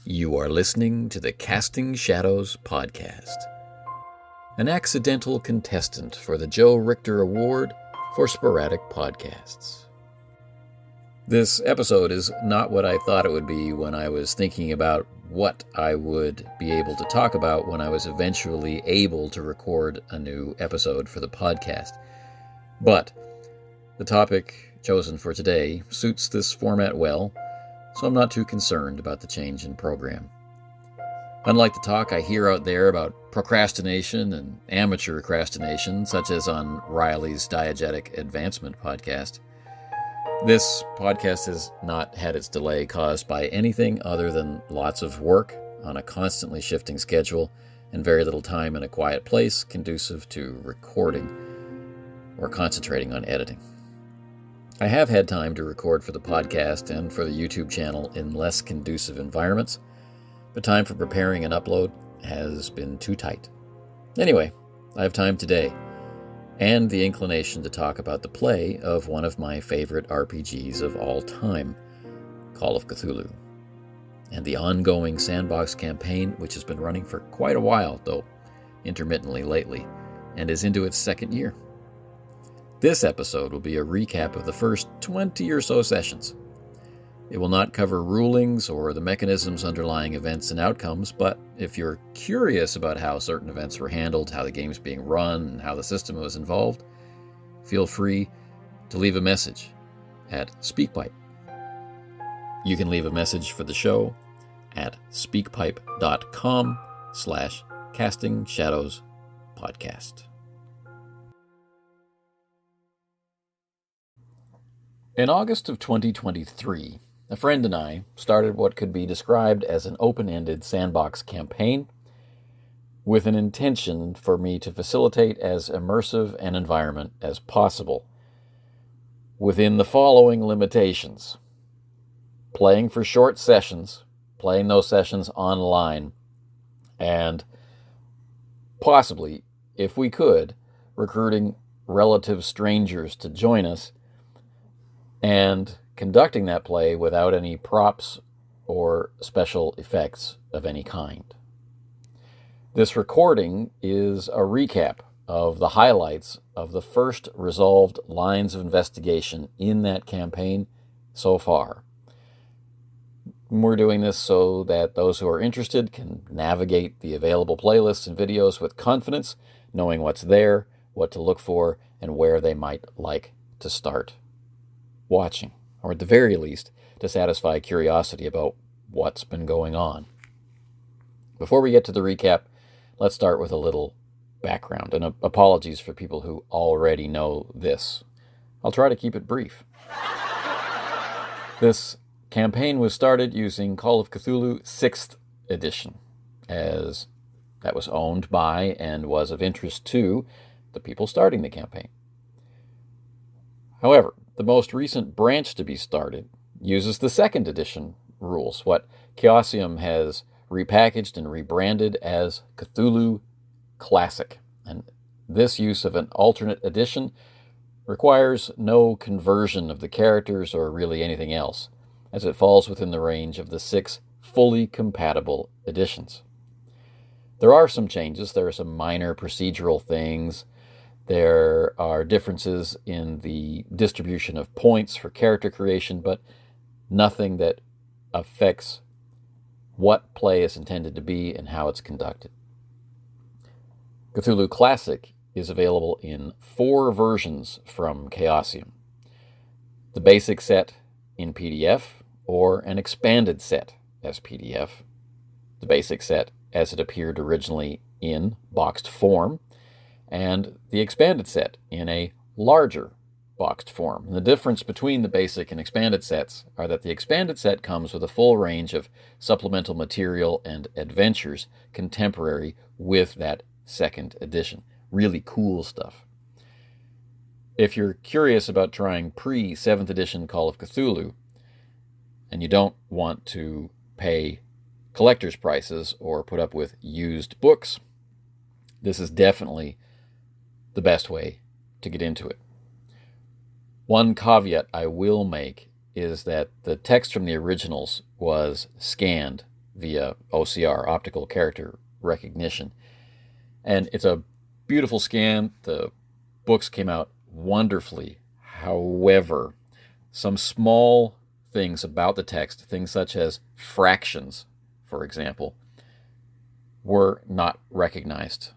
You are listening to the Casting Shadows podcast. An accidental contestant for the Joe Richter Award for Sporadic Podcasts. This episode is not what I thought it would be when I was thinking about what I would be able to talk about when I was eventually able to record a new episode for the podcast. But the topic chosen for today suits this format well, so I'm not too concerned about the change in program. Unlike the talk I hear out there about procrastination and amateur procrastination, such as on Riley's Diegetic Advancement podcast, this podcast has not had its delay caused by anything other than lots of work on a constantly shifting schedule and very little time in a quiet place conducive to recording or concentrating on editing. I have had time to record for the podcast and for the YouTube channel in less conducive environments, but time for preparing an upload has been too tight. Anyway, I have time today, and the inclination to talk about the play of one of my favorite RPGs of all time, Call of Cthulhu, and the ongoing sandbox campaign, which has been running for quite a while, though intermittently lately, and is into its second year. This episode will be a recap of the first 20 or so sessions. It will not cover rulings or the mechanisms underlying events and outcomes, but if you're curious about how certain events were handled, how the game's being run, and how the system was involved, feel free to leave a message at SpeakPipe. You can leave a message for the show at speakpipe.com/castingshadowspodcast. In August of 2023, a friend and I started what could be described as an open-ended sandbox campaign with an intention for me to facilitate as immersive an environment as possible within the following limitations: playing for short sessions, playing those sessions online, and possibly, if we could, recruiting relative strangers to join us and conducting that play without any props or special effects of any kind. This recording is a recap of the highlights of the first resolved lines of investigation in that campaign so far. We're doing this so that those who are interested can navigate the available playlists and videos with confidence, knowing what's there, what to look for, and where they might like to start watching, or at the very least, to satisfy curiosity about what's been going on. Before we get to the recap, let's start with a little background, and apologies for people who already know this. I'll try to keep it brief. This campaign was started using Call of Cthulhu 6th edition, as that was owned by and was of interest to the people starting the campaign. However, the most recent branch to be started uses the 2nd edition rules, what Chaosium has repackaged and rebranded as Cthulhu Classic. And this use of an alternate edition requires no conversion of the characters or really anything else, as it falls within the range of the 6 fully compatible editions. There are some changes. There are some minor procedural things. There are differences in the distribution of points for character creation, but nothing that affects what play is intended to be and how it's conducted. Cthulhu Classic is available in 4 versions from Chaosium: the basic set in PDF, or an expanded set as PDF, the basic set as it appeared originally in boxed form, and the expanded set in a larger boxed form. And the difference between the basic and expanded sets are that the expanded set comes with a full range of supplemental material and adventures contemporary with that 2nd edition. Really cool stuff. If you're curious about trying pre-7th edition Call of Cthulhu, and you don't want to pay collector's prices or put up with used books, this is definitely the best way to get into it. One caveat I will make is that the text from the originals was scanned via OCR, optical character recognition. And it's a beautiful scan. The books came out wonderfully. However, some small things about the text, things such as fractions, for example, were not recognized.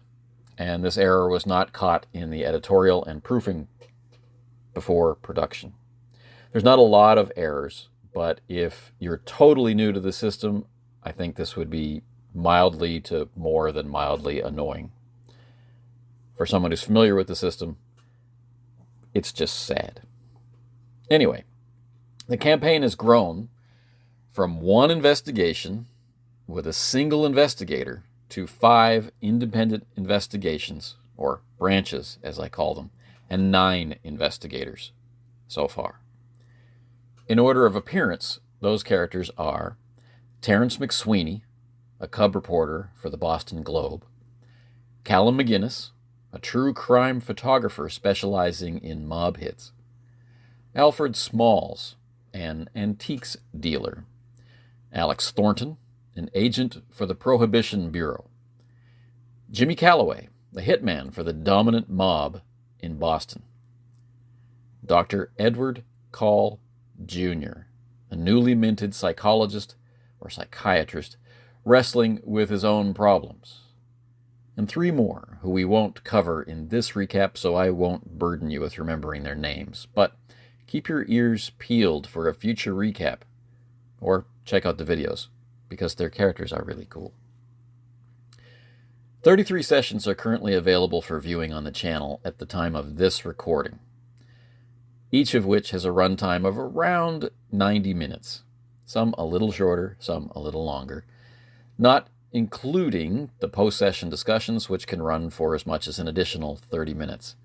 And this error was not caught in the editorial and proofing before production. There's not a lot of errors, but if you're totally new to the system, I think this would be mildly to more than mildly annoying. For someone who's familiar with the system, it's just sad. Anyway, the campaign has grown from one investigation with a single investigator to 5 independent investigations, or branches as I call them, and 9 investigators so far. In order of appearance, those characters are Terrence McSweeney, a cub reporter for the Boston Globe; Callum McGinnis, a true crime photographer specializing in mob hits; Alfred Smalls, an antiques dealer; Alex Thornton, an agent for the Prohibition Bureau; Jimmy Calloway, the hitman for the dominant mob in Boston; Dr. Edward Call Jr., a newly minted psychologist or psychiatrist wrestling with his own problems; and 3 more who we won't cover in this recap, so I won't burden you with remembering their names. But keep your ears peeled for a future recap, or check out the videos, because their characters are really cool. 33 sessions are currently available for viewing on the channel at the time of this recording, each of which has a runtime of around 90 minutes, some a little shorter, some a little longer, not including the post-session discussions, which can run for as much as an additional 30 minutes.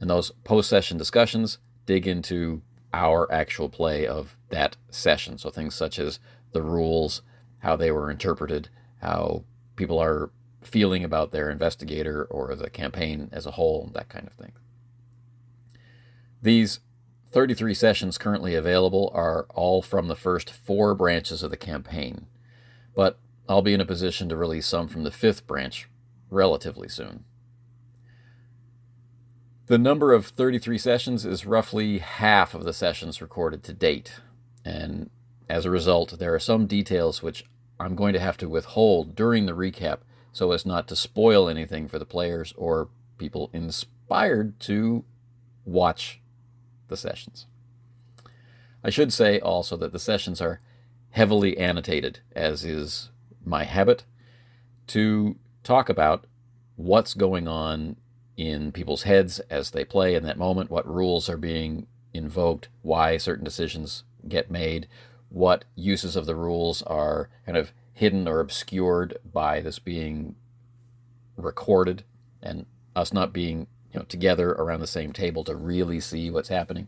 And those post-session discussions dig into our actual play of that session, so things such as the rules, how they were interpreted, how people are feeling about their investigator or the campaign as a whole, that kind of thing. These 33 sessions currently available are all from the first 4 branches of the campaign, but I'll be in a position to release some from the 5th branch relatively soon. The number of 33 sessions is roughly half of the sessions recorded to date, and as a result, there are some details which I'm going to have to withhold during the recap so as not to spoil anything for the players or people inspired to watch the sessions. I should say also that the sessions are heavily annotated, as is my habit, to talk about what's going on in people's heads as they play in that moment, what rules are being invoked, why certain decisions get made, what uses of the rules are kind of hidden or obscured by this being recorded and us not being together around the same table to really see what's happening,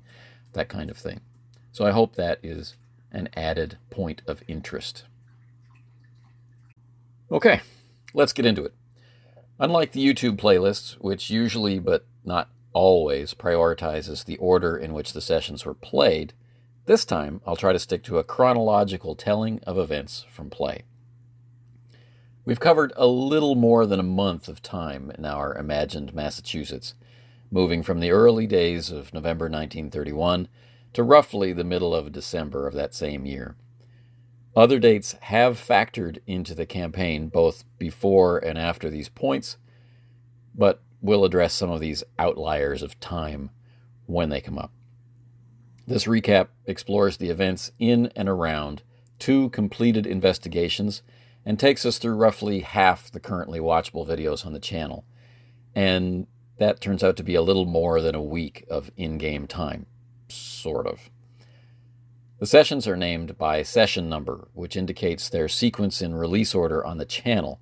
that kind of thing. So I hope that is an added point of interest. Okay, let's get into it. Unlike the YouTube playlists, which usually but not always prioritizes the order in which the sessions were played, this time I'll try to stick to a chronological telling of events from play. We've covered a little more than a month of time in our imagined Massachusetts, moving from the early days of November 1931 to roughly the middle of December of that same year. Other dates have factored into the campaign both before and after these points, but we'll address some of these outliers of time when they come up. This recap explores the events in and around 2 completed investigations and takes us through roughly half the currently watchable videos on the channel, and that turns out to be a little more than a week of in-game time, sort of. The sessions are named by session number, which indicates their sequence in release order on the channel,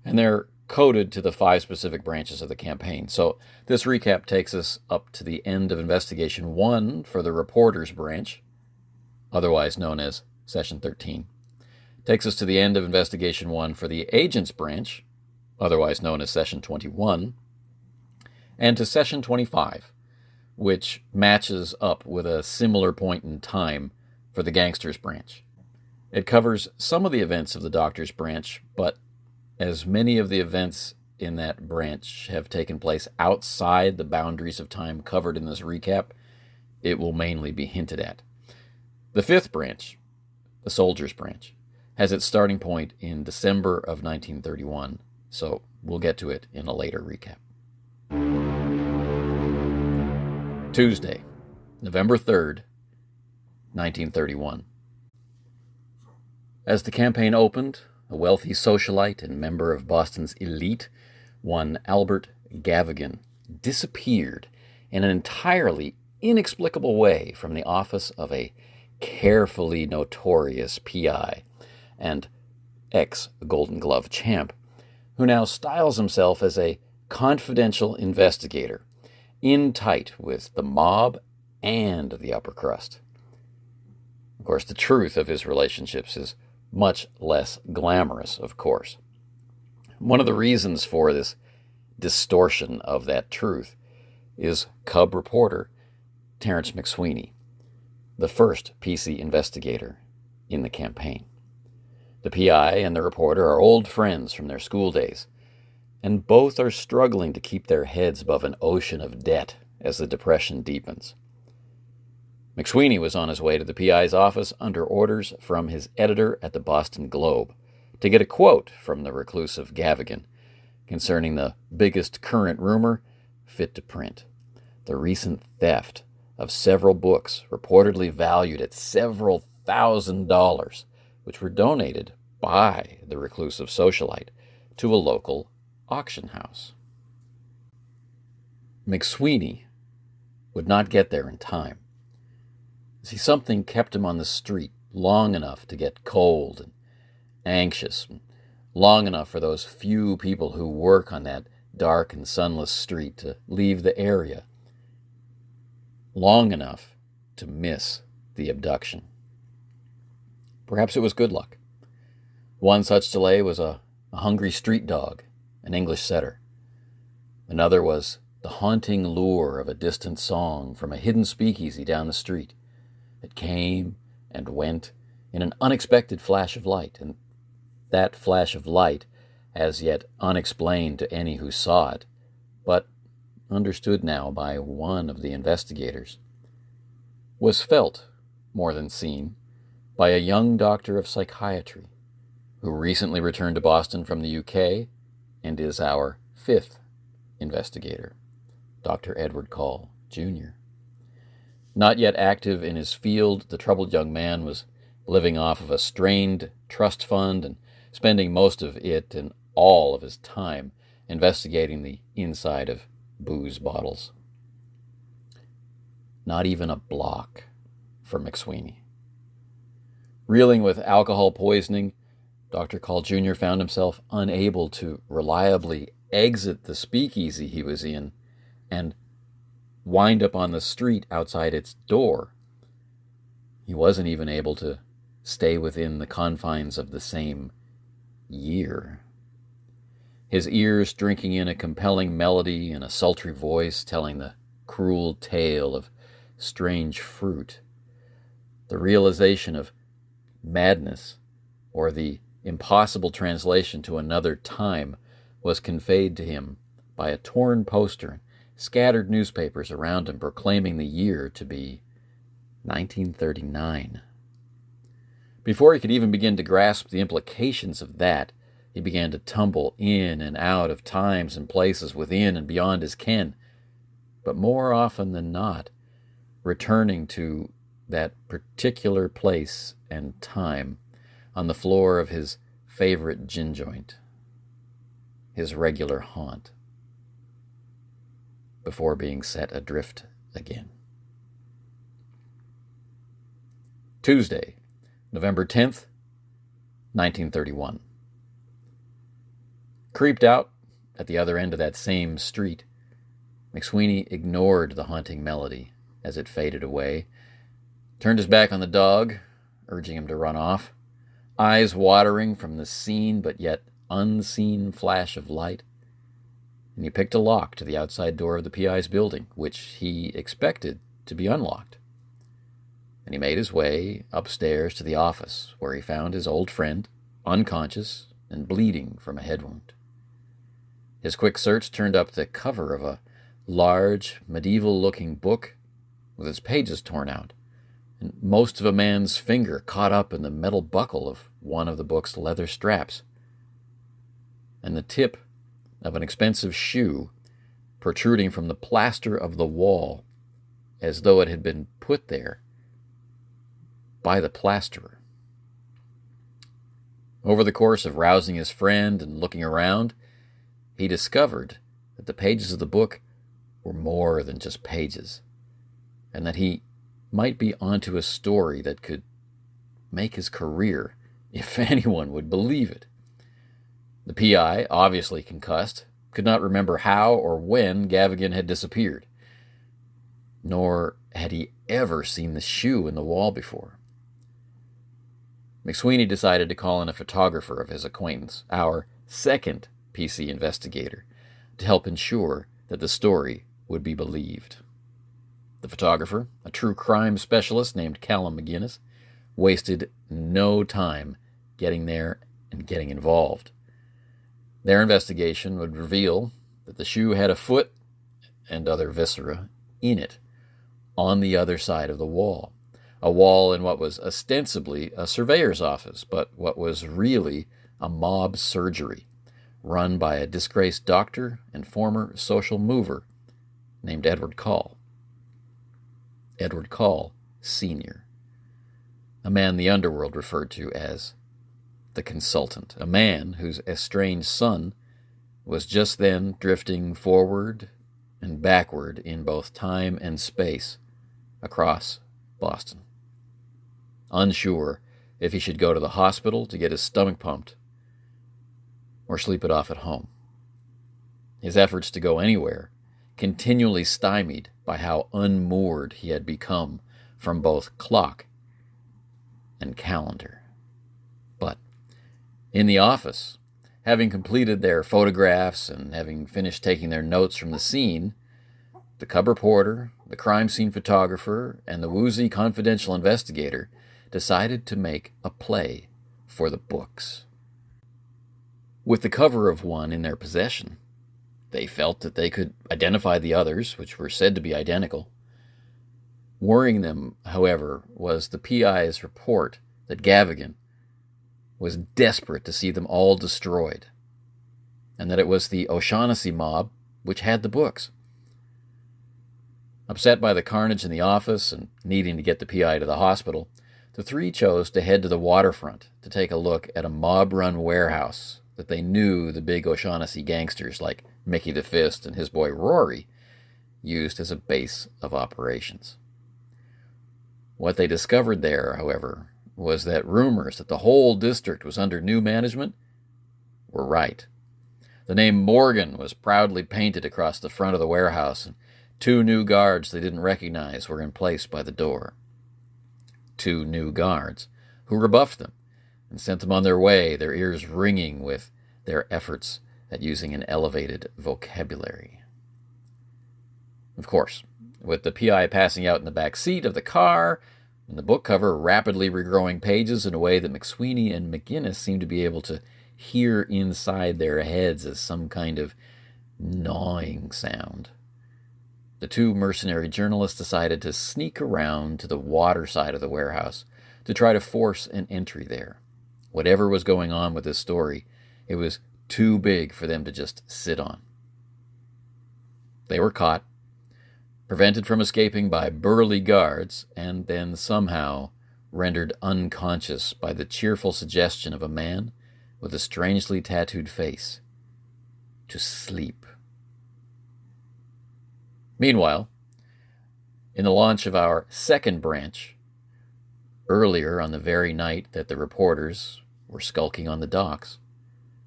and they're coded to the 5 specific branches of the campaign. So this recap takes us up to the end of Investigation 1 for the Reporters branch, otherwise known as Session 13. Takes us to the end of Investigation 1 for the Agents branch, otherwise known as Session 21, and to Session 25, which matches up with a similar point in time for the Gangsters branch. It covers some of the events of the Doctor's branch, but as many of the events in that branch have taken place outside the boundaries of time covered in this recap, it will mainly be hinted at. The fifth branch, the Soldier's branch, has its starting point in December of 1931, so we'll get to it in a later recap. Tuesday, November 3rd, 1931. As the campaign opened, a wealthy socialite and member of Boston's elite, one Albert Gavigan, disappeared in an entirely inexplicable way from the office of a carefully notorious PI and ex-Golden Glove champ, who now styles himself as a confidential investigator, in tight with the mob and the upper crust. Of course, the truth of his relationships is much less glamorous, of course. One of the reasons for this distortion of that truth is Cub reporter Terence McSweeney, the first PC investigator in the campaign. The PI and the reporter are old friends from their school days, and both are struggling to keep their heads above an ocean of debt as the Depression deepens. McSweeney was on his way to the PI's office under orders from his editor at the Boston Globe to get a quote from the reclusive Gavigan concerning the biggest current rumor fit to print, the recent theft of several books reportedly valued at several $1,000s, which were donated by the reclusive socialite to a local auction house. McSweeney would not get there in time. See, something kept him on the street long enough to get cold and anxious, and long enough for those few people who work on that dark and sunless street to leave the area, long enough to miss the abduction. Perhaps it was good luck. One such delay was a hungry street dog, an English setter. Another was the haunting lure of a distant song from a hidden speakeasy down the street. It came and went in an unexpected flash of light, and that flash of light, as yet unexplained to any who saw it, but understood now by one of the investigators, was felt, more than seen, by a young doctor of psychiatry who recently returned to Boston from the UK and is our fifth investigator, Dr. Edward Call, Jr. Not yet active in his field, the troubled young man was living off of a strained trust fund and spending most of it and all of his time investigating the inside of booze bottles. Not even a block for McSweeney. Reeling with alcohol poisoning, Dr. Call Jr. found himself unable to reliably exit the speakeasy he was in and wind up on the street outside its door. He wasn't even able to stay within the confines of the same year. His ears drinking in a compelling melody and a sultry voice telling the cruel tale of strange fruit. The realization of madness, or the impossible translation to another time, was conveyed to him by a torn poster and scattered newspapers around him proclaiming the year to be 1939. Before he could even begin to grasp the implications of that, he began to tumble in and out of times and places within and beyond his ken, but more often than not, returning to that particular place and time on the floor of his favorite gin joint, his regular haunt, before being set adrift again. Tuesday, November 10th, 1931. Creeped out at the other end of that same street, McSweeney ignored the haunting melody as it faded away, turned his back on the dog, urging him to run off, eyes watering from the seen but yet unseen flash of light, and he picked a lock to the outside door of the PI's building, which he expected to be unlocked. and he made his way upstairs to the office, where he found his old friend, unconscious and bleeding from a head wound. His quick search turned up the cover of a large, medieval-looking book with its pages torn out, and most of a man's finger caught up in the metal buckle of one of the book's leather straps, and the tip of an expensive shoe protruding from the plaster of the wall as though it had been put there by the plasterer. Over the course of rousing his friend and looking around, he discovered that the pages of the book were more than just pages, and that he might be onto a story that could make his career, if anyone would believe it. The PI, obviously concussed, could not remember how or when Gavigan had disappeared, nor had he ever seen the shoe in the wall before. McSweeney decided to call in a photographer of his acquaintance, our second PC investigator, to help ensure that the story would be believed. The photographer, a true crime specialist named Callum McGinnis, wasted no time getting there and getting involved. Their investigation would reveal that the shoe had a foot and other viscera in it on the other side of the wall, a wall in what was ostensibly a surveyor's office, but what was really a mob surgery run by a disgraced doctor and former social mover named Edward Call. Edward Call, Sr., a man the underworld referred to as the Consultant, a man whose estranged son was just then drifting forward and backward in both time and space across Boston, unsure if he should go to the hospital to get his stomach pumped or sleep it off at home. His efforts to go anywhere continually stymied by how unmoored he had become from both clock and calendar. But in the office, having completed their photographs and having finished taking their notes from the scene, the cub reporter, the crime scene photographer, and the woozy confidential investigator decided to make a play for the books. With the cover of one in their possession, they felt that they could identify the others, which were said to be identical. Worrying them, however, was the PI's report that Gavigan was desperate to see them all destroyed, and that it was the O'Shaughnessy mob which had the books. Upset by the carnage in the office and needing to get the PI to the hospital, the three chose to head to the waterfront to take a look at a mob-run warehouse that they knew the big O'Shaughnessy gangsters like Mickey the Fist and his boy Rory used as a base of operations. What they discovered there, however, was that rumors that the whole district was under new management were right. The name Morgan was proudly painted across the front of the warehouse, and 2 new guards they didn't recognize were in place by the door. 2 new guards who rebuffed them and sent them on their way, their ears ringing with their efforts at using an elevated vocabulary. Of course, with the PI passing out in the back seat of the car, and the book cover rapidly regrowing pages in a way that McSweeney and McGinnis seemed to be able to hear inside their heads as some kind of gnawing sound, the 2 mercenary journalists decided to sneak around to the water side of the warehouse to try to force an entry there. Whatever was going on with this story, it was too big for them to just sit on. They were caught, prevented from escaping by burly guards, and then somehow rendered unconscious by the cheerful suggestion of a man with a strangely tattooed face to sleep. Meanwhile, in the launch of our second branch, earlier on the very night that the reporters were skulking on the docks,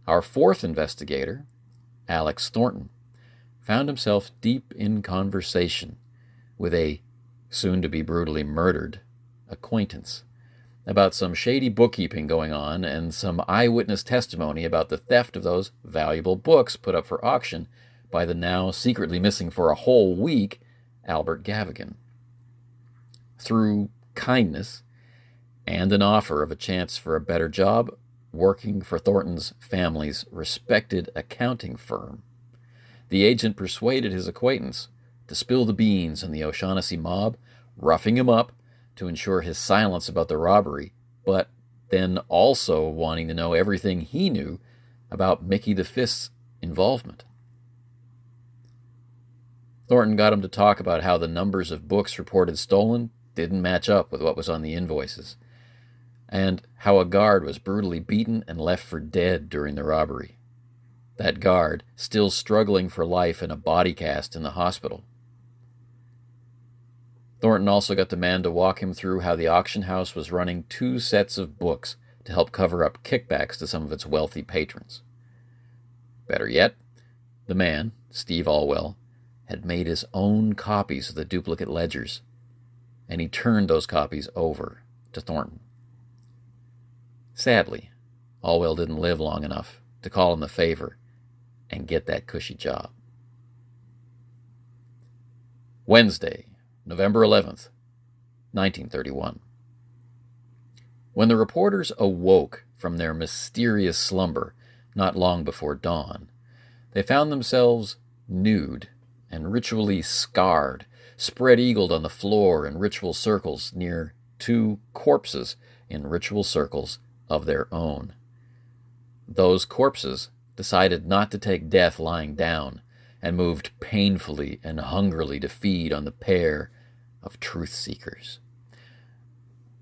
our fourth investigator, Alex Thornton, found himself deep in conversation with a soon-to-be brutally murdered acquaintance about some shady bookkeeping going on and some eyewitness testimony about the theft of those valuable books put up for auction by the now secretly missing for a whole week Albert Gavigan. Through kindness and an offer of a chance for a better job working for Thornton's family's respected accounting firm. The agent persuaded his acquaintance to spill the beans on the O'Shaughnessy mob, roughing him up to ensure his silence about the robbery, but then also wanting to know everything he knew about Mickey the Fist's involvement. Thornton got him to talk about how the numbers of books reported stolen didn't match up with what was on the invoices, and how a guard was brutally beaten and left for dead during the robbery. That guard still struggling for life in a body cast in the hospital. Thornton also got the man to walk him through how the auction house was running 2 sets of books to help cover up kickbacks to some of its wealthy patrons. Better yet, the man, Steve Alwell, had made his own copies of the duplicate ledgers, and he turned those copies over to Thornton. Sadly, Alwell didn't live long enough to call him a favor and get that cushy job. Wednesday, November 11th, 1931. When the reporters awoke from their mysterious slumber not long before dawn, they found themselves nude and ritually scarred, spread-eagled on the floor in ritual circles near 2 corpses in ritual circles of their own. Those corpses decided not to take death lying down and moved painfully and hungrily to feed on the pair of truth-seekers.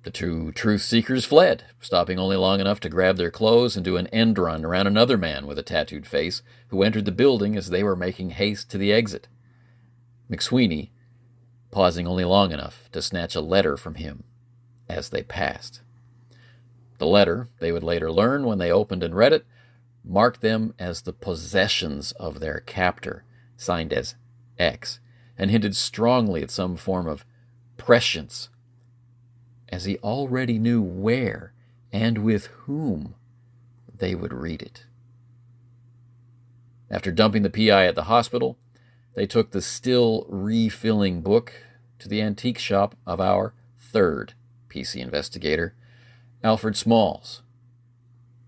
The 2 truth-seekers fled, stopping only long enough to grab their clothes and do an end run around another man with a tattooed face who entered the building as they were making haste to the exit. McSweeney pausing only long enough to snatch a letter from him as they passed. The letter, they would later learn when they opened and read it, marked them as the possessions of their captor, signed as X, and hinted strongly at some form of prescience, as he already knew where and with whom they would read it. After dumping the PI at the hospital, they took the still refilling book to the antique shop of our 3rd PC investigator, Alfred Smalls,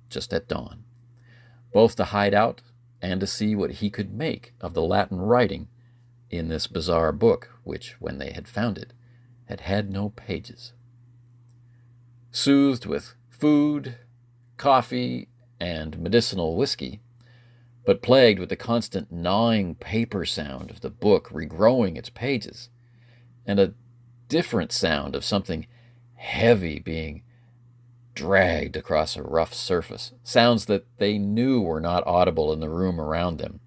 just at dawn, both to hide out and to see what he could make of the Latin writing in this bizarre book, which, when they had found it, had no pages. Soothed with food, coffee, and medicinal whiskey, but plagued with the constant gnawing paper sound of the book regrowing its pages, and a different sound of something heavy being dragged across a rough surface, sounds that they knew were not audible in the room around them.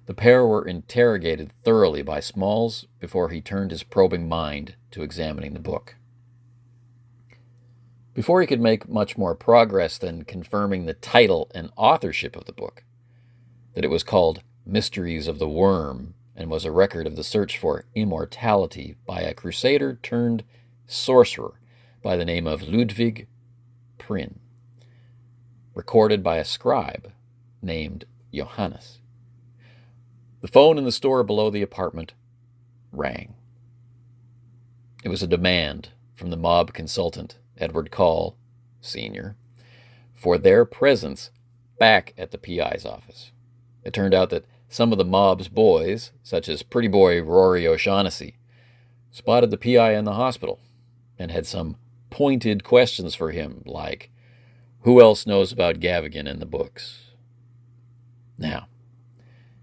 The pair were interrogated thoroughly by Smalls before he turned his probing mind to examining the book. Before he could make much more progress than confirming the title and authorship of the book, that it was called Mysteries of the Worm and was a record of the search for immortality by a crusader turned sorcerer by the name of Ludwig Prynne, recorded by a scribe named Johannes. The phone in the store below the apartment rang. It was a demand from the mob consultant, Edward Call, Sr., for their presence back at the PI's office. It turned out that some of the mob's boys, such as pretty boy Rory O'Shaughnessy, spotted the PI in the hospital and had some pointed questions for him, like, who else knows about Gavigan in the books? Now,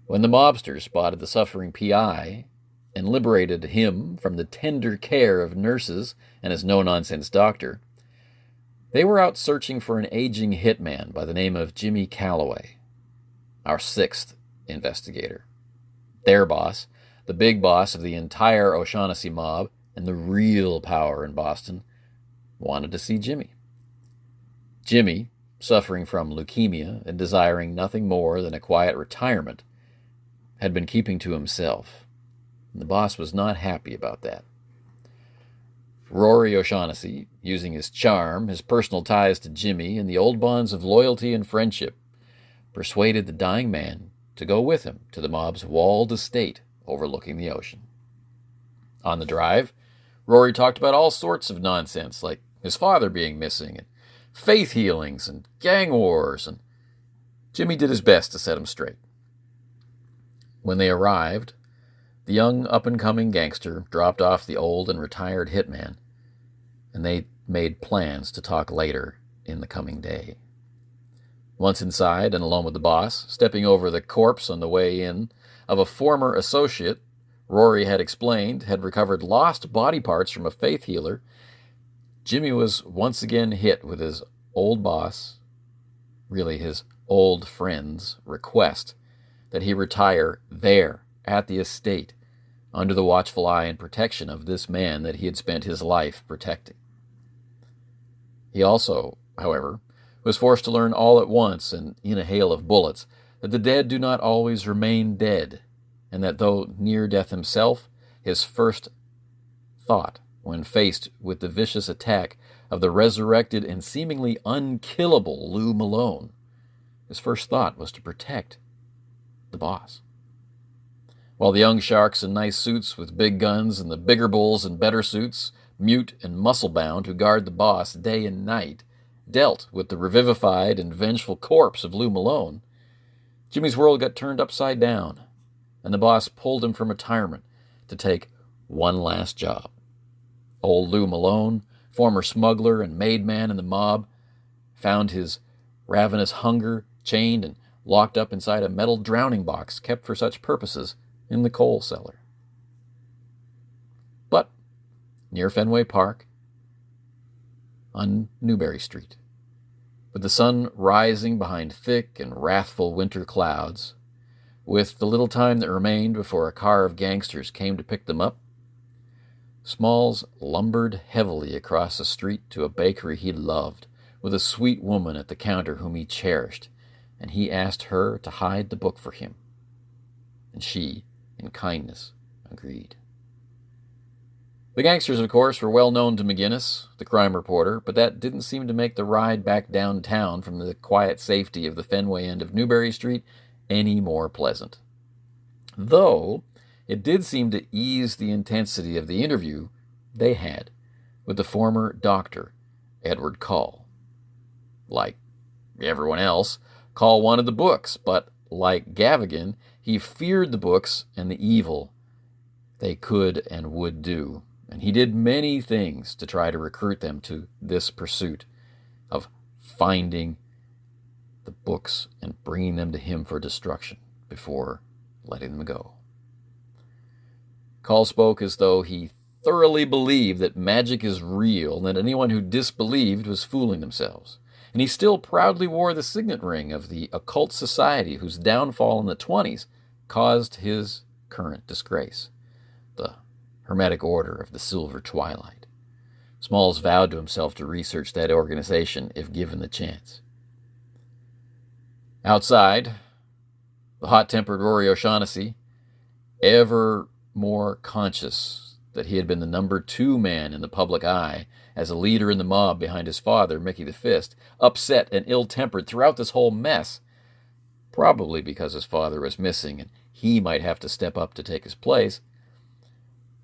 when the mobsters spotted the suffering PI and liberated him from the tender care of nurses and his no-nonsense doctor, they were out searching for an aging hitman by the name of Jimmy Calloway, our 6th investigator. Their boss, the big boss of the entire O'Shaughnessy mob and the real power in Boston, wanted to see Jimmy. Jimmy, suffering from leukemia and desiring nothing more than a quiet retirement, had been keeping to himself, and the boss was not happy about that. Rory O'Shaughnessy, using his charm, his personal ties to Jimmy, and the old bonds of loyalty and friendship, persuaded the dying man to go with him to the mob's walled estate overlooking the ocean. On the drive, Rory talked about all sorts of nonsense, like his father being missing, and faith healings, and gang wars, and Jimmy did his best to set him straight. When they arrived, the young up-and-coming gangster dropped off the old and retired hitman, and they made plans to talk later in the coming day. Once inside and alone with the boss, stepping over the corpse on the way in of a former associate Rory had explained had recovered lost body parts from a faith healer, Jimmy was once again hit with his old boss, really his old friend's, request that he retire there at the estate under the watchful eye and protection of this man that he had spent his life protecting. He also, however, was forced to learn all at once and in a hail of bullets that the dead do not always remain dead, and that though near death himself, his first thought, when faced with the vicious attack of the resurrected and seemingly unkillable Lou Malone, his first thought was to protect the boss. While the young sharks in nice suits with big guns and the bigger bulls in better suits, mute and muscle-bound, who guard the boss day and night, dealt with the revivified and vengeful corpse of Lou Malone, Jimmy's world got turned upside down, and the boss pulled him from retirement to take one last job. Old Lou Malone, former smuggler and made man in the mob, found his ravenous hunger chained and locked up inside a metal drowning box kept for such purposes in the coal cellar. But near Fenway Park, on Newbury Street, with the sun rising behind thick and wrathful winter clouds, with the little time that remained before a car of gangsters came to pick them up, Smalls lumbered heavily across the street to a bakery he loved, with a sweet woman at the counter whom he cherished, and he asked her to hide the book for him. And she, in kindness, agreed. The gangsters, of course, were well known to McGinnis, the crime reporter, but that didn't seem to make the ride back downtown from the quiet safety of the Fenway end of Newbury Street any more pleasant. Though it did seem to ease the intensity of the interview they had with the former doctor, Edward Call. Like everyone else, Call wanted the books, but like Gavigan, he feared the books and the evil they could and would do, and he did many things to try to recruit them to this pursuit of finding the books and bringing them to him for destruction before letting them go. Call spoke as though he thoroughly believed that magic is real and that anyone who disbelieved was fooling themselves. And he still proudly wore the signet ring of the occult society whose downfall in the 1920s caused his current disgrace, the Hermetic Order of the Silver Twilight. Smalls vowed to himself to research that organization if given the chance. Outside, the hot-tempered Rory O'Shaughnessy, ever more conscious that he had been the number 2 man in the public eye as a leader in the mob behind his father, Mickey the Fist, upset and ill-tempered throughout this whole mess, probably because his father was missing and he might have to step up to take his place,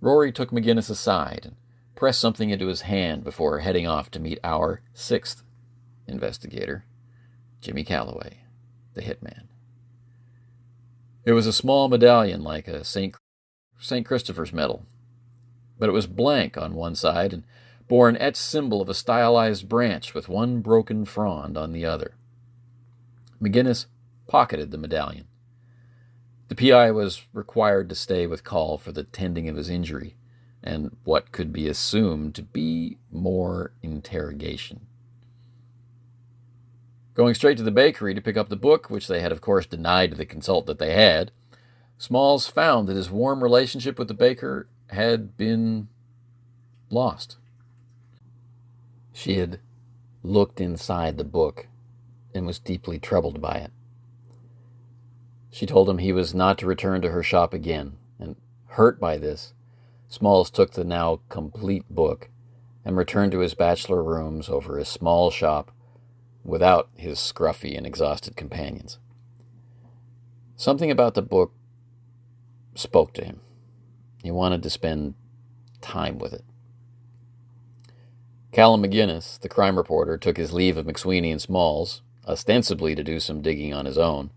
Rory took McGinnis aside and pressed something into his hand before heading off to meet our 6th investigator, Jimmy Calloway, the hitman. It was a small medallion like a St. Christopher's medal, but it was blank on one side and bore an etched symbol of a stylized branch with one broken frond on the other. McGinnis pocketed the medallion. The PI was required to stay with Call for the tending of his injury and what could be assumed to be more interrogation. Going straight to the bakery to pick up the book, which they had of course denied to the consultant that they had, Smalls found that his warm relationship with the baker had been lost. She had looked inside the book and was deeply troubled by it. She told him he was not to return to her shop again, and hurt by this, Smalls took the now complete book and returned to his bachelor rooms over his small shop without his scruffy and exhausted companions. Something about the book spoke to him. He wanted to spend time with it, Callum McGinnis, the crime reporter, took his leave of McSweeney and Smalls, ostensibly to do some digging on his own,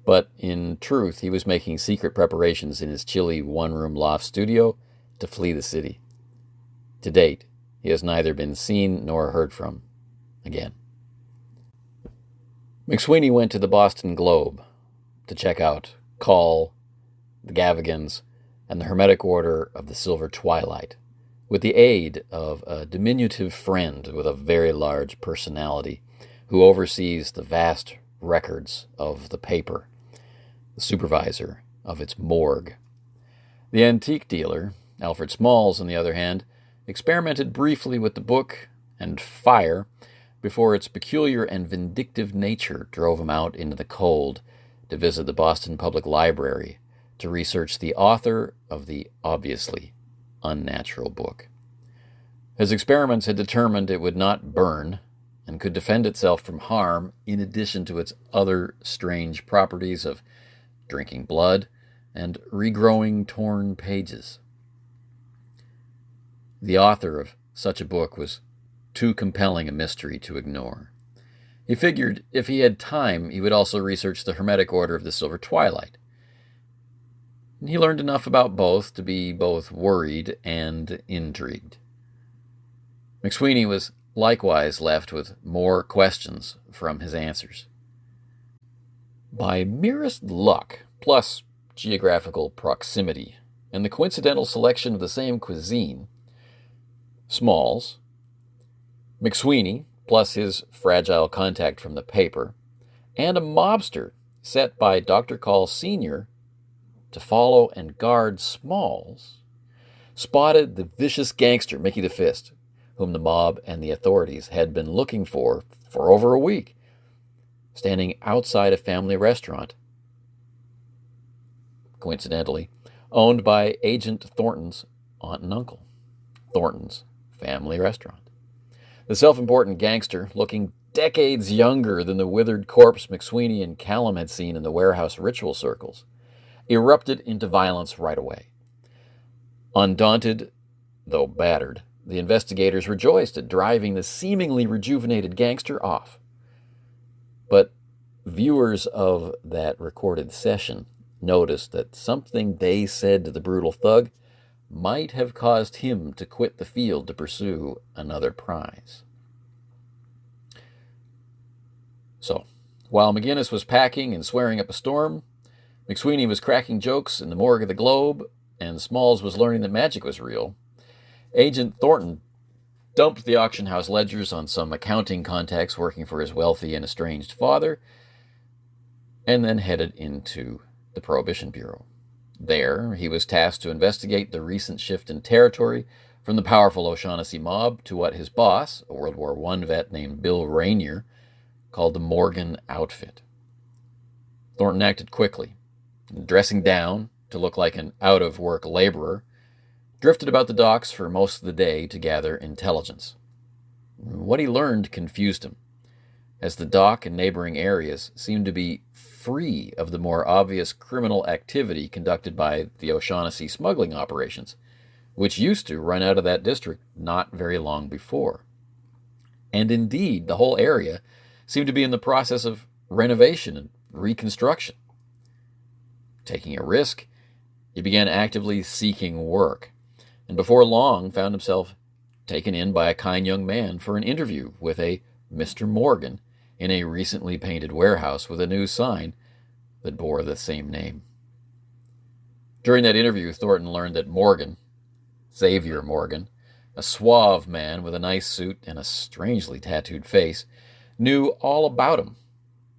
but in truth he was making secret preparations in his chilly one-room loft studio to flee the city. To date, he has neither been seen nor heard from again. McSweeney went to the Boston Globe to check out Call, the Gavigans, and the Hermetic Order of the Silver Twilight, with the aid of a diminutive friend with a very large personality who oversees the vast records of the paper, the supervisor of its morgue. The antique dealer, Alfred Smalls, on the other hand, experimented briefly with the book and fire before its peculiar and vindictive nature drove him out into the cold to visit the Boston Public Library to research the author of the obviously unnatural book. His experiments had determined it would not burn and could defend itself from harm, in addition to its other strange properties of drinking blood and regrowing torn pages. The author of such a book was too compelling a mystery to ignore. He figured if he had time, he would also research the Hermetic Order of the Silver Twilight. He learned enough about both to be both worried and intrigued. McSweeney was likewise left with more questions from his answers. By merest luck, plus geographical proximity, and the coincidental selection of the same cuisine, Smalls, McSweeney, plus his fragile contact from the paper, and a mobster set by Dr. Call Sr. to follow and guard Smalls, spotted the vicious gangster Mickey the Fist, whom the mob and the authorities had been looking for over a week, standing outside a family restaurant, coincidentally, owned by Agent Thornton's aunt and uncle. Thornton's family restaurant. The self-important gangster, looking decades younger than the withered corpse McSweeney and Callum had seen in the warehouse ritual circles, erupted into violence right away. Undaunted, though battered, the investigators rejoiced at driving the seemingly rejuvenated gangster off. But viewers of that recorded session noticed that something they said to the brutal thug might have caused him to quit the field to pursue another prize. So, while McGinnis was packing and swearing up a storm, McSweeney was cracking jokes in the morgue of the Globe, and Smalls was learning that magic was real, Agent Thornton dumped the auction house ledgers on some accounting contacts working for his wealthy and estranged father, and then headed into the Prohibition Bureau. There, he was tasked to investigate the recent shift in territory from the powerful O'Shaughnessy mob to what his boss, a World War I vet named Bill Rainier, called the Morgan Outfit. Thornton acted quickly, dressing down to look like an out-of-work laborer, drifted about the docks for most of the day to gather intelligence. What he learned confused him, as the dock and neighboring areas seemed to be free of the more obvious criminal activity conducted by the O'Shaughnessy smuggling operations, which used to run out of that district not very long before. And indeed, the whole area seemed to be in the process of renovation and reconstruction. Taking a risk, he began actively seeking work, and before long found himself taken in by a kind young man for an interview with a Mr. Morgan in a recently painted warehouse with a new sign that bore the same name. During that interview, Thornton learned that Morgan, Xavier Morgan, a suave man with a nice suit and a strangely tattooed face, knew all about him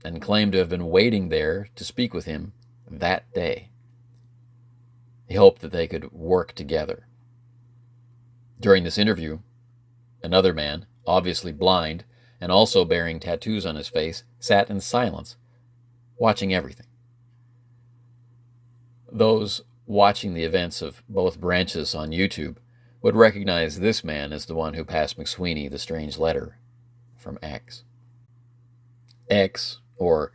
and claimed to have been waiting there to speak with him that day. He hoped that they could work together. During this interview, another man, obviously blind and also bearing tattoos on his face, sat in silence, watching everything. Those watching the events of both branches on YouTube would recognize this man as the one who passed McSweeney the strange letter from X. X, or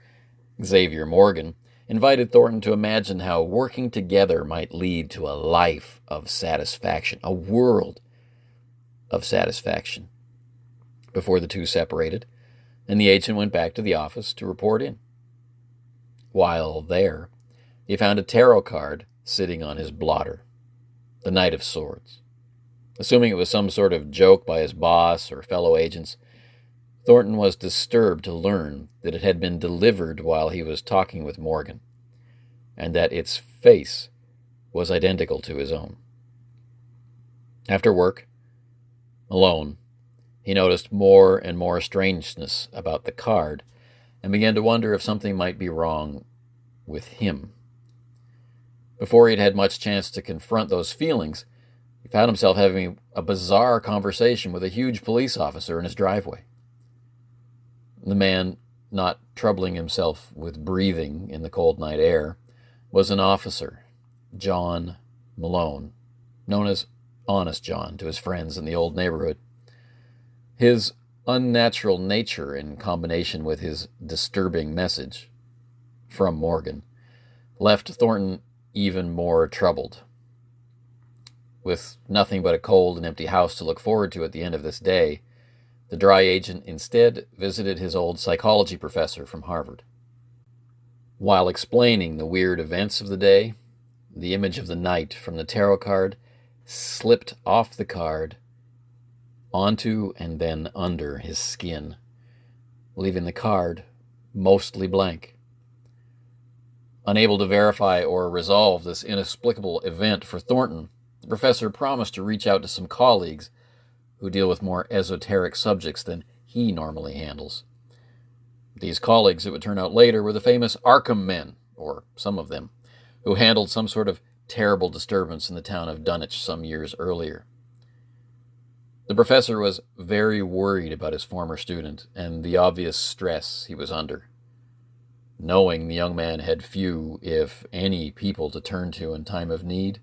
Xavier Morgan, invited Thornton to imagine how working together might lead to a life of satisfaction, a world of satisfaction, before the two separated, and the agent went back to the office to report in. While there, he found a tarot card sitting on his blotter, the Knight of Swords. Assuming it was some sort of joke by his boss or fellow agents, Thornton was disturbed to learn that it had been delivered while he was talking with Morgan, and that its face was identical to his own. After work, alone, he noticed more and more strangeness about the card and began to wonder if something might be wrong with him. Before he'd had much chance to confront those feelings, he found himself having a bizarre conversation with a huge police officer in his driveway. The man, not troubling himself with breathing in the cold night air, was an officer, John Malone, known as Honest John to his friends in the old neighborhood. His unnatural nature, in combination with his disturbing message from Morgan, left Thornton even more troubled. With nothing but a cold and empty house to look forward to at the end of this day, the dry agent instead visited his old psychology professor from Harvard. While explaining the weird events of the day, the image of the knight from the tarot card slipped off the card onto and then under his skin, leaving the card mostly blank. Unable to verify or resolve this inexplicable event for Thornton, the professor promised to reach out to some colleagues who deal with more esoteric subjects than he normally handles. These colleagues, it would turn out later, were the famous Arkham men, or some of them, who handled some sort of terrible disturbance in the town of Dunwich some years earlier. The professor was very worried about his former student and the obvious stress he was under. Knowing the young man had few, if any, people to turn to in time of need,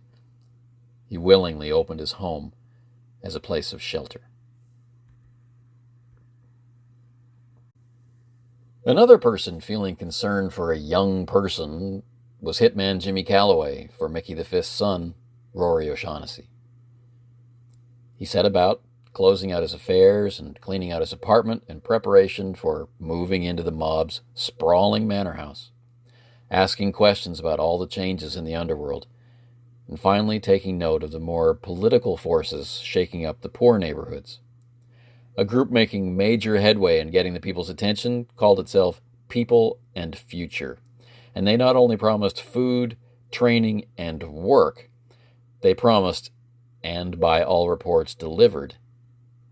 he willingly opened his home as a place of shelter. Another person feeling concern for a young person was hitman Jimmy Calloway for Mickey V's son, Rory O'Shaughnessy. He set about closing out his affairs and cleaning out his apartment in preparation for moving into the mob's sprawling manor house, asking questions about all the changes in the underworld, and finally taking note of the more political forces shaking up the poor neighborhoods. A group making major headway in getting the people's attention called itself People and Future, and they not only promised food, training, and work, they promised, and by all reports delivered,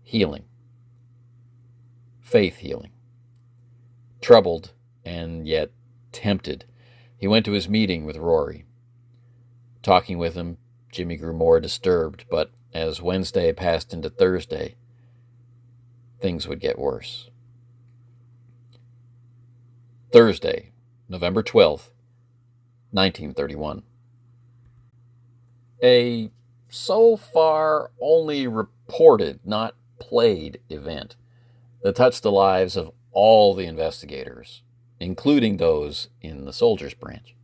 healing. Faith healing. Troubled, and yet tempted, he went to his meeting with Rory. Talking with him, Jimmy grew more disturbed, but as Wednesday passed into Thursday, things would get worse. Thursday, November 12th, 1931. A so far only reported, not played event that touched the lives of all the investigators, including those in the soldiers' branch,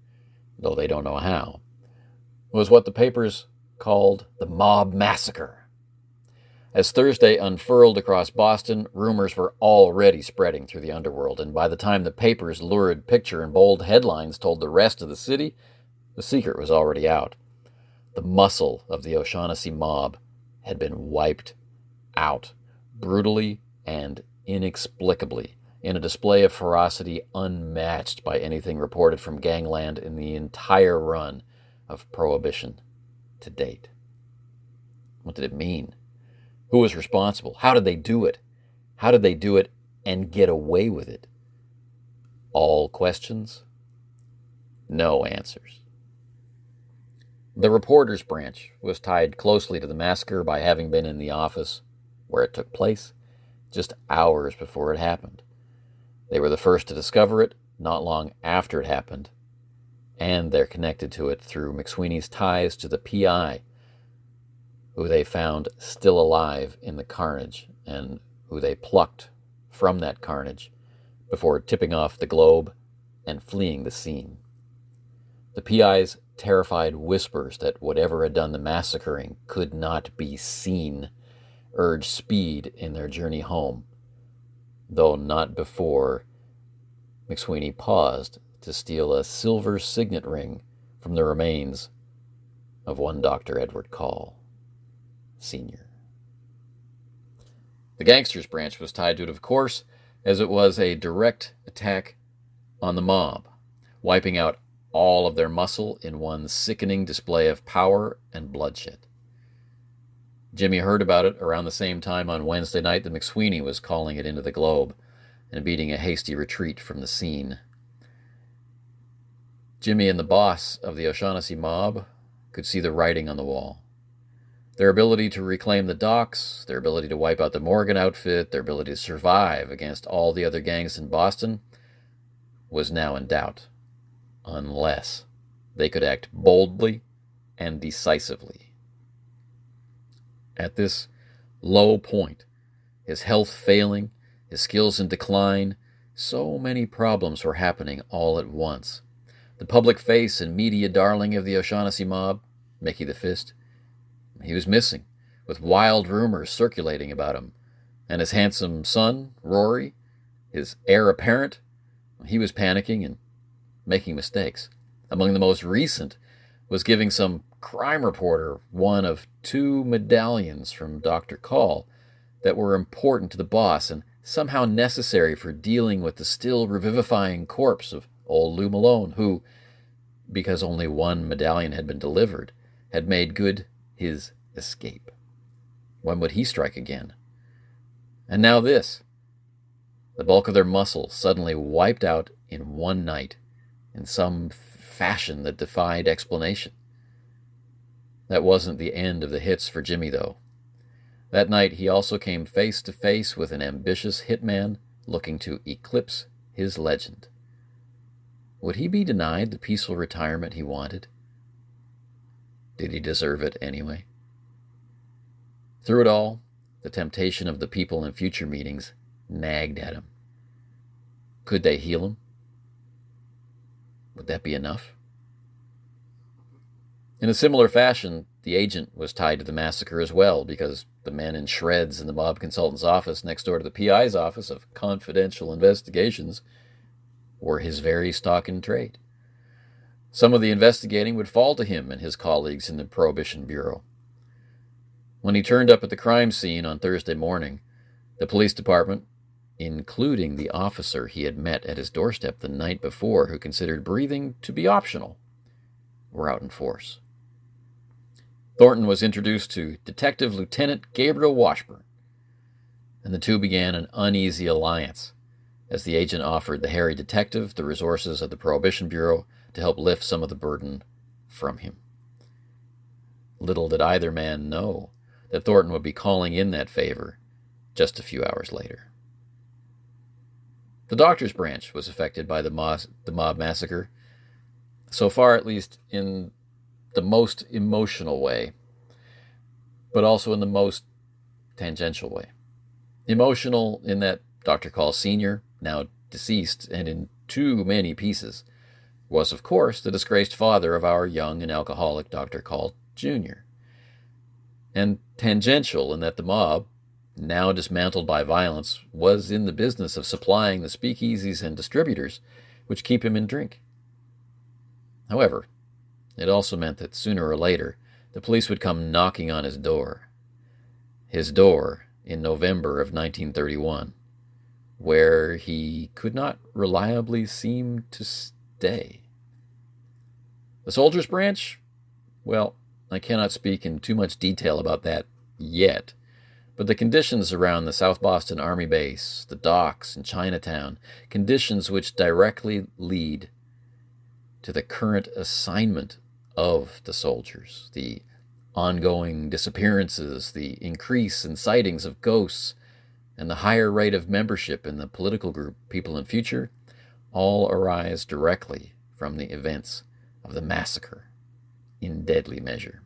though they don't know how, was what the papers called the mob massacre. As Thursday unfurled across Boston, rumors were already spreading through the underworld, and by the time the paper's lurid picture and bold headlines told the rest of the city, the secret was already out. The muscle of the O'Shaughnessy mob had been wiped out, brutally and inexplicably, in a display of ferocity unmatched by anything reported from gangland in the entire run of Prohibition to date. What did it mean? Who was responsible? How did they do it? How did they do it and get away with it? All questions, no answers. The reporters' branch was tied closely to the massacre by having been in the office where it took place just hours before it happened. They were the first to discover it not long after it happened, and they're connected to it through McSweeney's ties to the PI, who they found still alive in the carnage and who they plucked from that carnage before tipping off the Globe and fleeing the scene. The PI's terrified whispers that whatever had done the massacring could not be seen urged speed in their journey home though not before McSweeney paused to steal a silver signet ring from the remains of one Dr. Edward Call, Sr. The gangsters branch was tied to it, of course, as it was a direct attack on the mob, wiping out all of their muscle in one sickening display of power and bloodshed. Jimmy heard about it around the same time on Wednesday night that McSweeney was calling it into the Globe and beating a hasty retreat from the scene. Jimmy and the boss of the O'Shaughnessy mob could see the writing on the wall. Their ability to reclaim the docks, their ability to wipe out the Morgan outfit, their ability to survive against all the other gangs in Boston was now in doubt, unless they could act boldly and decisively. At this low point, his health failing, his skills in decline, so many problems were happening all at once. The public face and media darling of the O'Shaughnessy mob, Mickey the Fist, he was missing, with wild rumors circulating about him. And his handsome son, Rory, his heir apparent, he was panicking and making mistakes. Among the most recent was giving some crime reporter one of 2 medallions from Dr. Call that were important to the boss and somehow necessary for dealing with the still revivifying corpse of old Lou Malone, who, because only 1 medallion had been delivered, had made good his escape. When would he strike again? And now this. The bulk of their muscle suddenly wiped out in one night, in some fashion that defied explanation. That wasn't the end of the hits for Jimmy, though. That night he also came face to face with an ambitious hitman looking to eclipse his legend. Would he be denied the peaceful retirement he wanted? Did he deserve it anyway? Through it all, the temptation of the people in future meetings nagged at him. Could they heal him? Would that be enough? In a similar fashion, the agent was tied to the massacre as well, because the men in shreds in the mob consultant's office next door to the PI's office of confidential investigations were his very stock in trade. Some of the investigating would fall to him and his colleagues in the Prohibition Bureau. When he turned up at the crime scene on Thursday morning, the police department, including the officer he had met at his doorstep the night before who considered breathing to be optional, were out in force. Thornton was introduced to Detective Lieutenant Gabriel Washburn, and the two began an uneasy alliance as the agent offered the hairy detective the resources of the Prohibition Bureau to help lift some of the burden from him. Little did either man know that Thornton would be calling in that favor just a few hours later. The doctor's branch was affected by the mob massacre, so far at least in the most emotional way, but also in the most tangential way. Emotional in that Dr. Call Sr., now deceased and in too many pieces, was, of course, the disgraced father of our young and alcoholic Dr. Call Jr. And tangential in that the mob, now dismantled by violence, was in the business of supplying the speakeasies and distributors which keep him in drink. However, it also meant that sooner or later the police would come knocking on his door in November of 1931, where he could not reliably seem to stay. The soldiers' branch? Well, I cannot speak in too much detail about that yet, but the conditions around the South Boston Army Base, the docks, and Chinatown, conditions which directly lead to the current assignment of the soldiers, the ongoing disappearances, the increase in sightings of ghosts, and the higher rate of membership in the political group People in Future, all arise directly from the events of the massacre in deadly measure.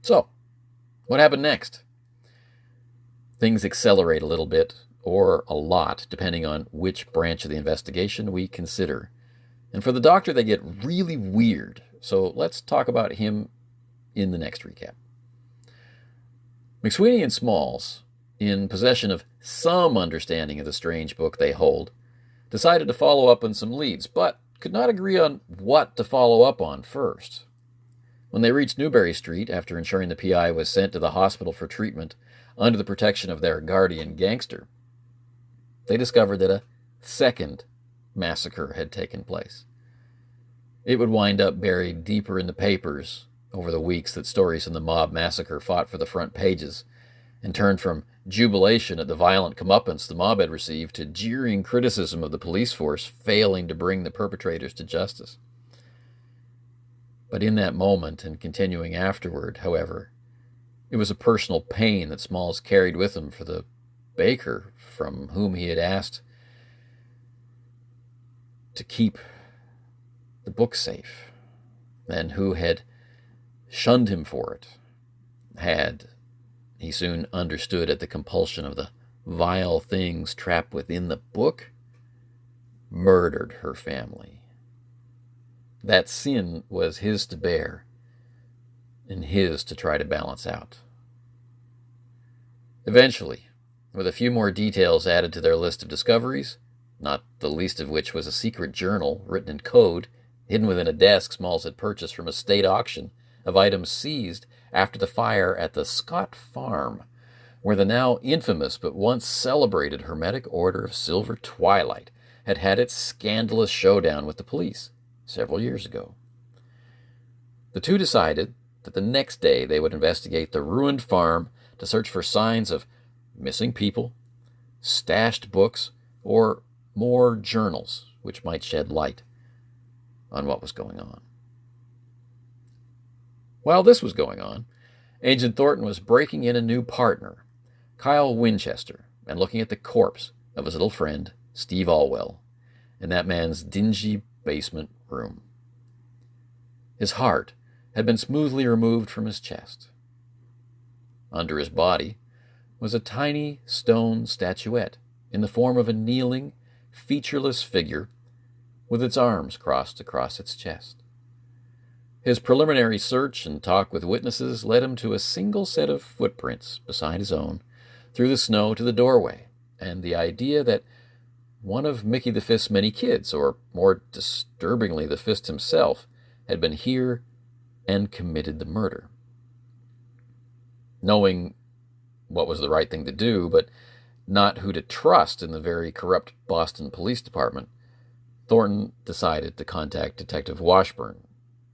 So, what happened next? Things accelerate a little bit, or a lot, depending on which branch of the investigation we consider. And for the doctor, they get really weird. So let's talk about him in the next recap. McSweeney and Smalls in possession of some understanding of the strange book they hold, decided to follow up on some leads, but could not agree on what to follow up on first. When they reached Newberry Street, after ensuring the PI was sent to the hospital for treatment under the protection of their guardian gangster, they discovered that a second massacre had taken place. It would wind up buried deeper in the papers over the weeks that stories in the mob massacre fought for the front pages, and turned from jubilation at the violent comeuppance the mob had received to jeering criticism of the police force failing to bring the perpetrators to justice. But in that moment and continuing afterward, however, it was a personal pain that Smalls carried with him for the baker from whom he had asked to keep the book safe, and who had shunned him for it, had, he soon understood at the compulsion of the vile things trapped within the book, murdered her family. That sin was his to bear, and his to try to balance out. Eventually, with a few more details added to their list of discoveries, not the least of which was a secret journal written in code, hidden within a desk Smalls had purchased from a state auction of items seized after the fire at the Scott Farm, where the now infamous but once celebrated Hermetic Order of Silver Twilight had had its scandalous showdown with the police several years ago. The two decided that the next day they would investigate the ruined farm to search for signs of missing people, stashed books, or more journals which might shed light on what was going on. While this was going on, Agent Thornton was breaking in a new partner, Kyle Winchester, and looking at the corpse of his little friend, Steve Alwell, in that man's dingy basement room. His heart had been smoothly removed from his chest. Under his body was a tiny stone statuette in the form of a kneeling, featureless figure with its arms crossed across its chest. His preliminary search and talk with witnesses led him to a single set of footprints beside his own, through the snow to the doorway, and the idea that one of Mickey the Fist's many kids, or more disturbingly the Fist himself, had been here and committed the murder. Knowing what was the right thing to do, but not who to trust in the very corrupt Boston Police Department, Thornton decided to contact Detective Washburn,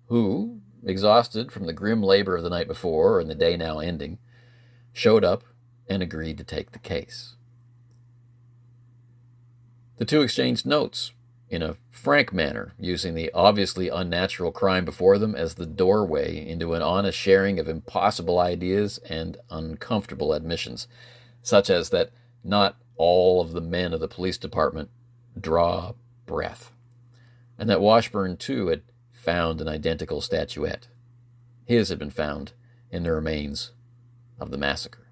who, exhausted from the grim labor of the night before and the day now ending, showed up and agreed to take the case. The two exchanged notes in a frank manner, using the obviously unnatural crime before them as the doorway into an honest sharing of impossible ideas and uncomfortable admissions, such as that not all of the men of the police department draw breath, and that Washburn, too, had found an identical statuette. His had been found in the remains of the massacre.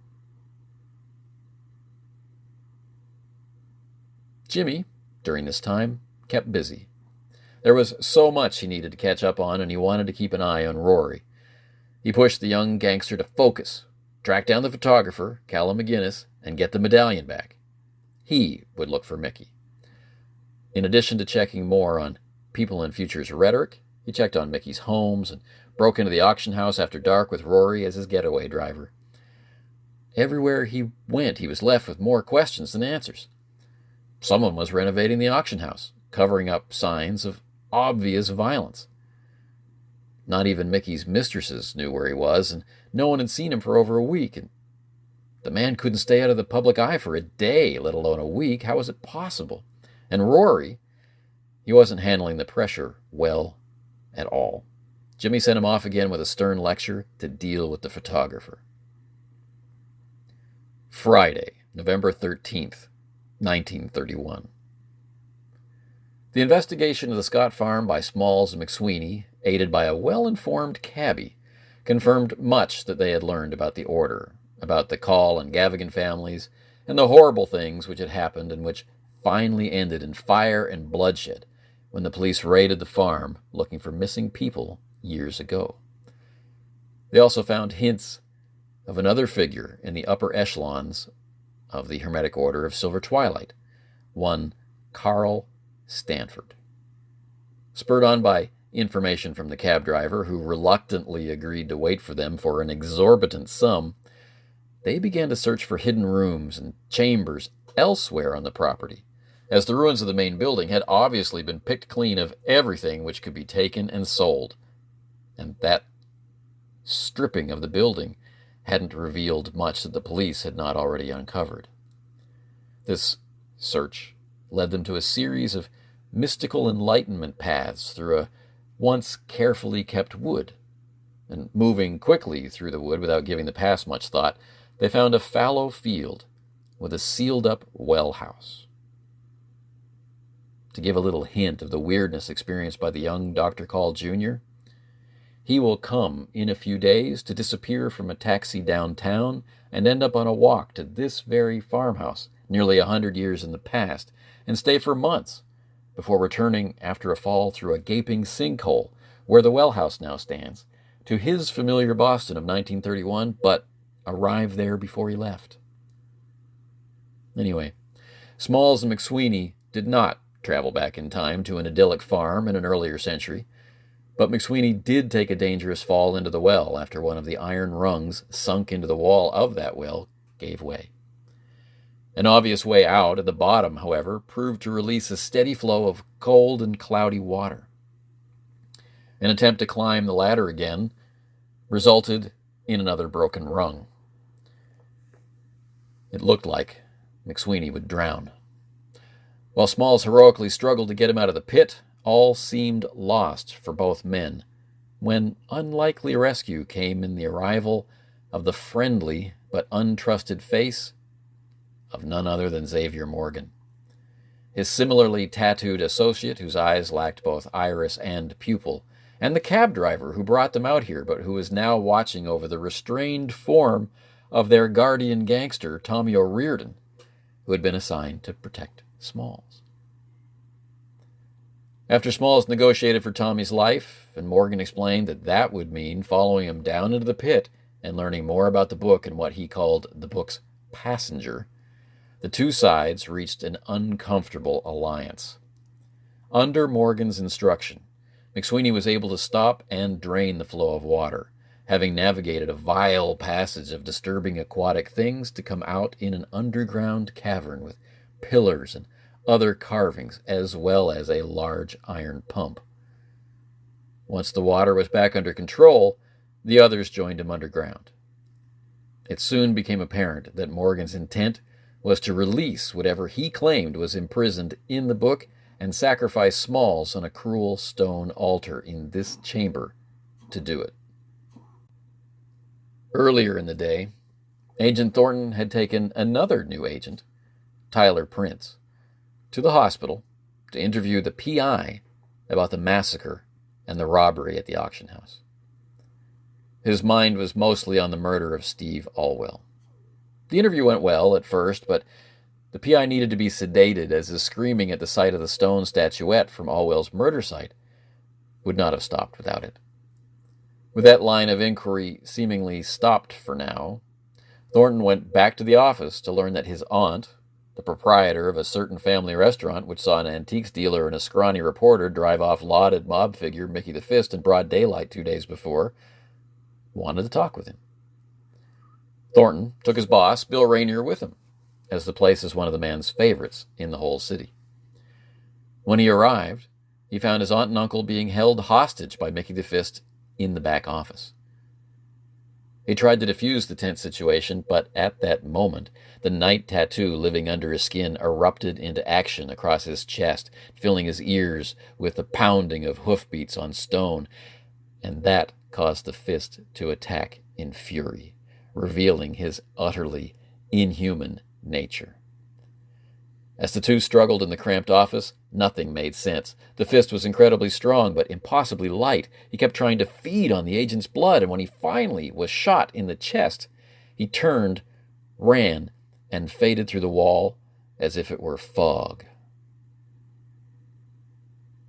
Jimmy, during this time, kept busy. There was so much he needed to catch up on, and he wanted to keep an eye on Rory. He pushed the young gangster to focus, track down the photographer, Callum McGinnis, and get the medallion back. He would look for Mickey. In addition to checking more on People in Future's rhetoric, he checked on Mickey's homes and broke into the auction house after dark with Rory as his getaway driver. Everywhere he went, he was left with more questions than answers. Someone was renovating the auction house, covering up signs of obvious violence. Not even Mickey's mistresses knew where he was, and no one had seen him for over a week, and the man couldn't stay out of the public eye for a day, let alone a week. How was it possible? And Rory, he wasn't handling the pressure well at all. Jimmy sent him off again with a stern lecture to deal with the photographer. Friday, November 13th, 1931. The investigation of the Scott Farm by Smalls and McSweeney, aided by a well-informed cabbie, confirmed much that they had learned about the order, about the Call and Gavigan families, and the horrible things which had happened and which finally ended in fire and bloodshed when the police raided the farm looking for missing people years ago. They also found hints of another figure in the upper echelons of the Hermetic Order of Silver Twilight, one Carl Stanford. Spurred on by information from the cab driver, who reluctantly agreed to wait for them for an exorbitant sum, they began to search for hidden rooms and chambers elsewhere on the property, as the ruins of the main building had obviously been picked clean of everything which could be taken and sold, and that stripping of the building hadn't revealed much that the police had not already uncovered. This search led them to a series of mystical enlightenment paths through a once carefully kept wood, and moving quickly through the wood without giving the past much thought, they found a fallow field with a sealed-up well house. To give a little hint of the weirdness experienced by the young Dr. Call Jr., he will come in a few days to disappear from a taxi downtown and end up on a walk to this very farmhouse, nearly 100 years in the past, and stay for months before returning after a fall through a gaping sinkhole where the well house now stands, to his familiar Boston of 1931, but arrive there before he left. Anyway, Smalls and McSweeney did not travel back in time to an idyllic farm in an earlier century, but McSweeney did take a dangerous fall into the well after one of the iron rungs sunk into the wall of that well gave way. An obvious way out at the bottom, however, proved to release a steady flow of cold and cloudy water. An attempt to climb the ladder again resulted in another broken rung. It looked like McSweeney would drown. While Smalls heroically struggled to get him out of the pit, all seemed lost for both men, when unlikely rescue came in the arrival of the friendly but untrusted face of none other than Xavier Morgan. His similarly tattooed associate, whose eyes lacked both iris and pupil, and the cab driver who brought them out here, but who was now watching over the restrained form of their guardian gangster, Tommy O'Riordan, who had been assigned to protect Smalls. After Smalls negotiated for Tommy's life, and Morgan explained that that would mean following him down into the pit and learning more about the book and what he called the book's passenger, the two sides reached an uncomfortable alliance. Under Morgan's instruction, McSweeney was able to stop and drain the flow of water, having navigated a vile passage of disturbing aquatic things to come out in an underground cavern with pillars and other carvings, as well as a large iron pump. Once the water was back under control, the others joined him underground. It soon became apparent that Morgan's intent was to release whatever he claimed was imprisoned in the book and sacrifice Smalls on a cruel stone altar in this chamber to do it. Earlier in the day, Agent Thornton had taken another new agent, Tyler Prince, to the hospital to interview the PI about the massacre and the robbery at the auction house. His mind was mostly on the murder of Steve Alwell. The interview went well at first, but the PI needed to be sedated, as his screaming at the sight of the stone statuette from Alwell's murder site would not have stopped without it. With that line of inquiry seemingly stopped for now, Thornton went back to the office to learn that his aunt, the proprietor of a certain family restaurant which saw an antiques dealer and a scrawny reporter drive off lauded mob figure Mickey the Fist in broad daylight 2 days before, wanted to talk with him. Thornton took his boss, Bill Rainier, with him, as the place is one of the man's favorites in the whole city. When he arrived, he found his aunt and uncle being held hostage by Mickey the Fist in the back office. He tried to defuse the tense situation, but at that moment, the night tattoo living under his skin erupted into action across his chest, filling his ears with the pounding of hoofbeats on stone, and that caused the Fist to attack in fury, revealing his utterly inhuman nature. As the two struggled in the cramped office, nothing made sense. The Fist was incredibly strong, but impossibly light. He kept trying to feed on the agent's blood, and when he finally was shot in the chest, he turned, ran, and faded through the wall as if it were fog.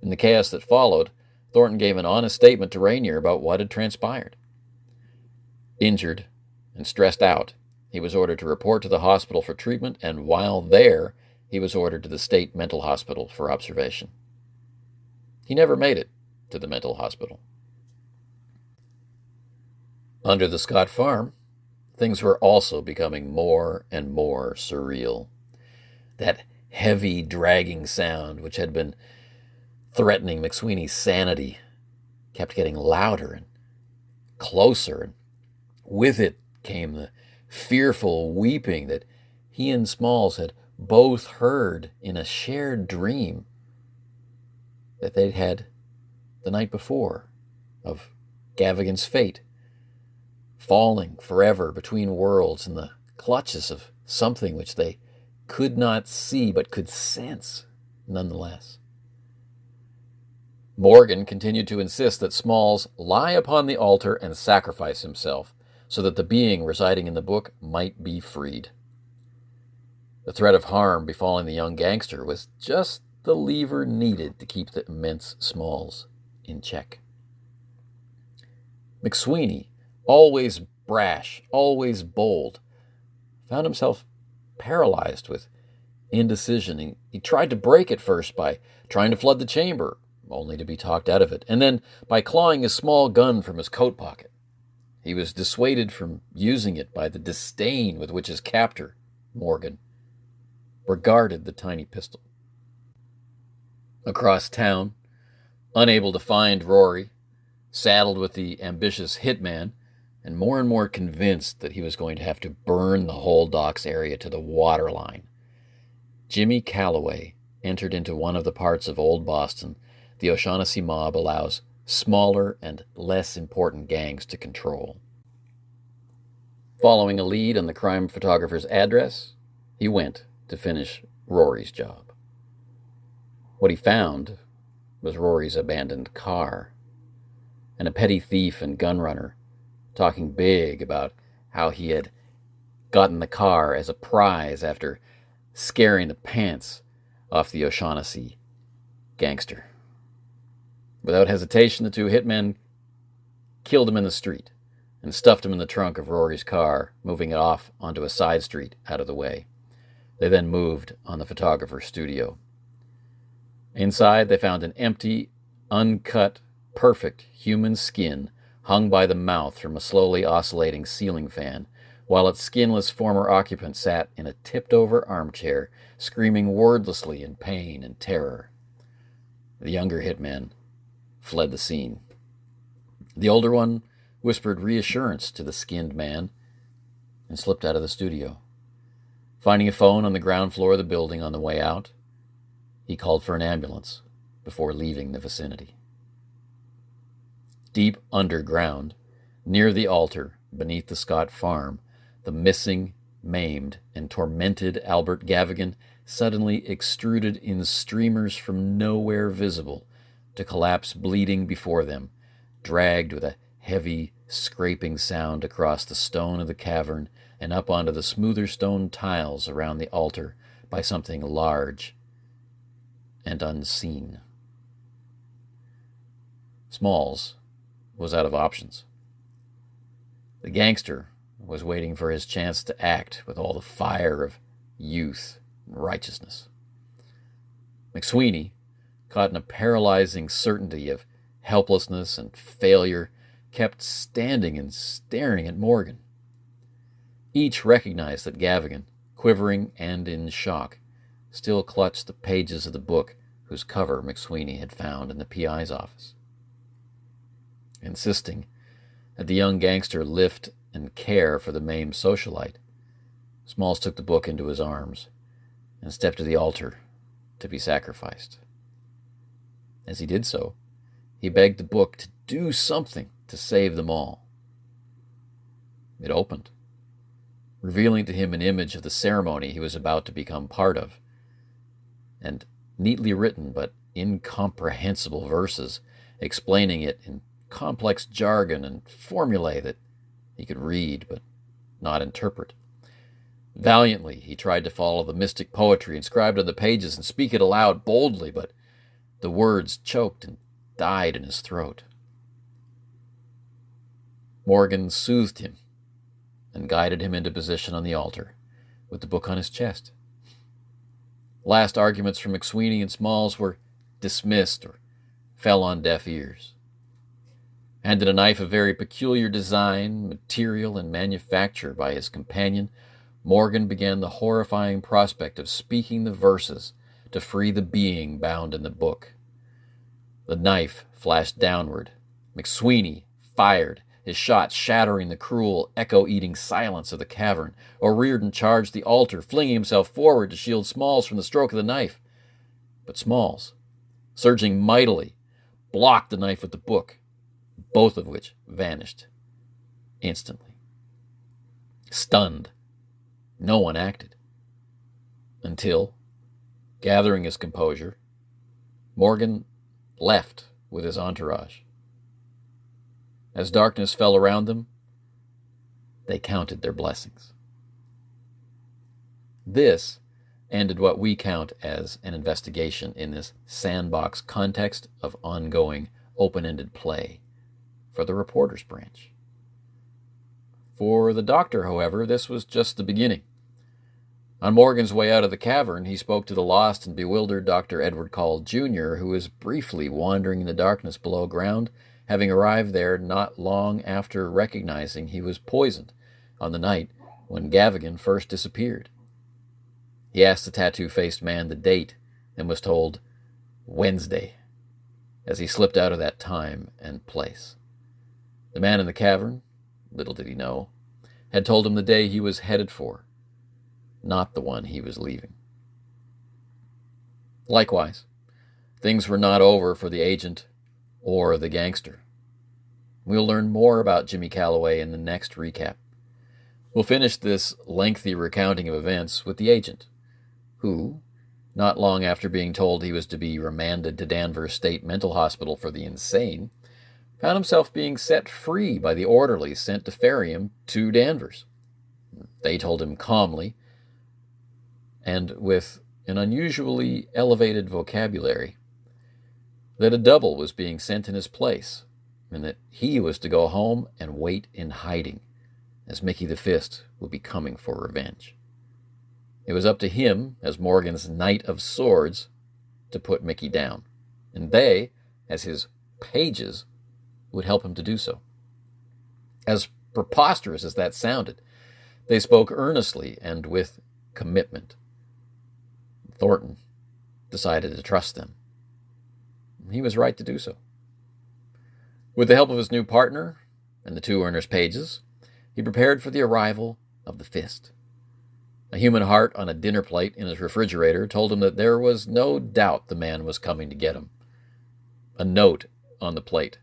In the chaos that followed, Thornton gave an honest statement to Rainier about what had transpired. Injured and stressed out, He was ordered to report to the hospital for treatment, and while there, he was ordered to the state mental hospital for observation. He never made it to the mental hospital. Under the Scott farm, things were also becoming more and more surreal. That heavy, dragging sound, which had been threatening McSweeney's sanity, kept getting louder and closer, and with it came the fearful weeping that he and Smalls had both heard in a shared dream that they'd had the night before of Gavigan's fate, falling forever between worlds in the clutches of something which they could not see but could sense nonetheless. Morgan continued to insist that Smalls lie upon the altar and sacrifice himself so that the being residing in the book might be freed. The threat of harm befalling the young gangster was just the lever needed to keep the immense Smalls in check. McSweeney, always brash, always bold, found himself paralyzed with indecision. He tried to break it first by trying to flood the chamber, only to be talked out of it, and then by clawing his small gun from his coat pocket. He was dissuaded from using it by the disdain with which his captor, Morgan, regarded the tiny pistol. Across town, unable to find Rory, saddled with the ambitious hitman, and more convinced that he was going to have to burn the whole docks area to the waterline, Jimmy Calloway entered into one of the parts of Old Boston the O'Shaughnessy mob allows smaller and less important gangs to control. Following a lead on the crime photographer's address, he went to finish Rory's job. What he found was Rory's abandoned car, and a petty thief and gun runner talking big about how he had gotten the car as a prize after scaring the pants off the O'Shaughnessy gangster. Without hesitation, the two hitmen killed him in the street and stuffed him in the trunk of Rory's car, moving it off onto a side street out of the way. They then moved on the photographer's studio. Inside, they found an empty, uncut, perfect human skin hung by the mouth from a slowly oscillating ceiling fan, while its skinless former occupant sat in a tipped-over armchair, screaming wordlessly in pain and terror. The younger hitman fled the scene. The older one whispered reassurance to the skinned man and slipped out of the studio. Finding a phone on the ground floor of the building on the way out, he called for an ambulance before leaving the vicinity. Deep underground, near the altar beneath the Scott farm, the missing, maimed, and tormented Albert Gavigan suddenly extruded in streamers from nowhere visible to collapse bleeding before them, dragged with a heavy, scraping sound across the stone of the cavern and up onto the smoother stone tiles around the altar by something large and unseen. Smalls was out of options. The gangster was waiting for his chance to act with all the fire of youth and righteousness. McSweeney, caught in a paralyzing certainty of helplessness and failure, kept standing and staring at Morgan. Each recognized that Gavigan, quivering and in shock, still clutched the pages of the book whose cover McSweeney had found in the PI's office. Insisting that the young gangster lift and care for the maimed socialite, Smalls took the book into his arms and stepped to the altar to be sacrificed. As he did so, he begged the book to do something to save them all. It opened, revealing to him an image of the ceremony he was about to become part of, and neatly written but incomprehensible verses explaining it in complex jargon and formulae that he could read but not interpret. Valiantly, he tried to follow the mystic poetry inscribed on the pages and speak it aloud boldly, but the words choked and died in his throat. Morgan soothed him and guided him into position on the altar, with the book on his chest. Last arguments from McSweeney and Smalls were dismissed or fell on deaf ears. Handed a knife of very peculiar design, material, and manufacture by his companion, Morgan began the horrifying prospect of speaking the verses to free the being bound in the book. The knife flashed downward. McSweeney fired, his shot shattering the cruel, echo-eating silence of the cavern. O'Riordan charged the altar, flinging himself forward to shield Smalls from the stroke of the knife. But Smalls, surging mightily, blocked the knife with the book, both of which vanished instantly. Stunned, no one acted. Until, gathering his composure, Morgan left with his entourage. As darkness fell around them, they counted their blessings. This ended what we count as an investigation in this sandbox context of ongoing, open-ended play for the reporter's branch. For the doctor, however, this was just the beginning. On Morgan's way out of the cavern, he spoke to the lost and bewildered Dr. Edward Call, Jr., who was briefly wandering in the darkness below ground, having arrived there not long after recognizing he was poisoned on the night when Gavigan first disappeared. He asked the tattoo-faced man the date and was told Wednesday, as he slipped out of that time and place. The man in the cavern, little did he know, had told him the day he was headed for, not the one he was leaving. Likewise, things were not over for the agent or the gangster. We'll learn more about Jimmy Calloway in the next recap. We'll finish this lengthy recounting of events with the agent, who, not long after being told he was to be remanded to Danvers State Mental Hospital for the insane, found himself being set free by the orderlies sent to ferry him to Danvers. They told him calmly, and with an unusually elevated vocabulary, that a double was being sent in his place, and that he was to go home and wait in hiding, as Mickey the Fist would be coming for revenge. It was up to him, as Morgan's Knight of Swords, to put Mickey down, and they, as his pages, would help him to do so. As preposterous as that sounded, they spoke earnestly and with commitment. Thornton decided to trust them. He was right to do so. With the help of his new partner and the two earners' pages, he prepared for the arrival of the Fist. A human heart on a dinner plate in his refrigerator told him that there was no doubt the man was coming to get him. A note on the plate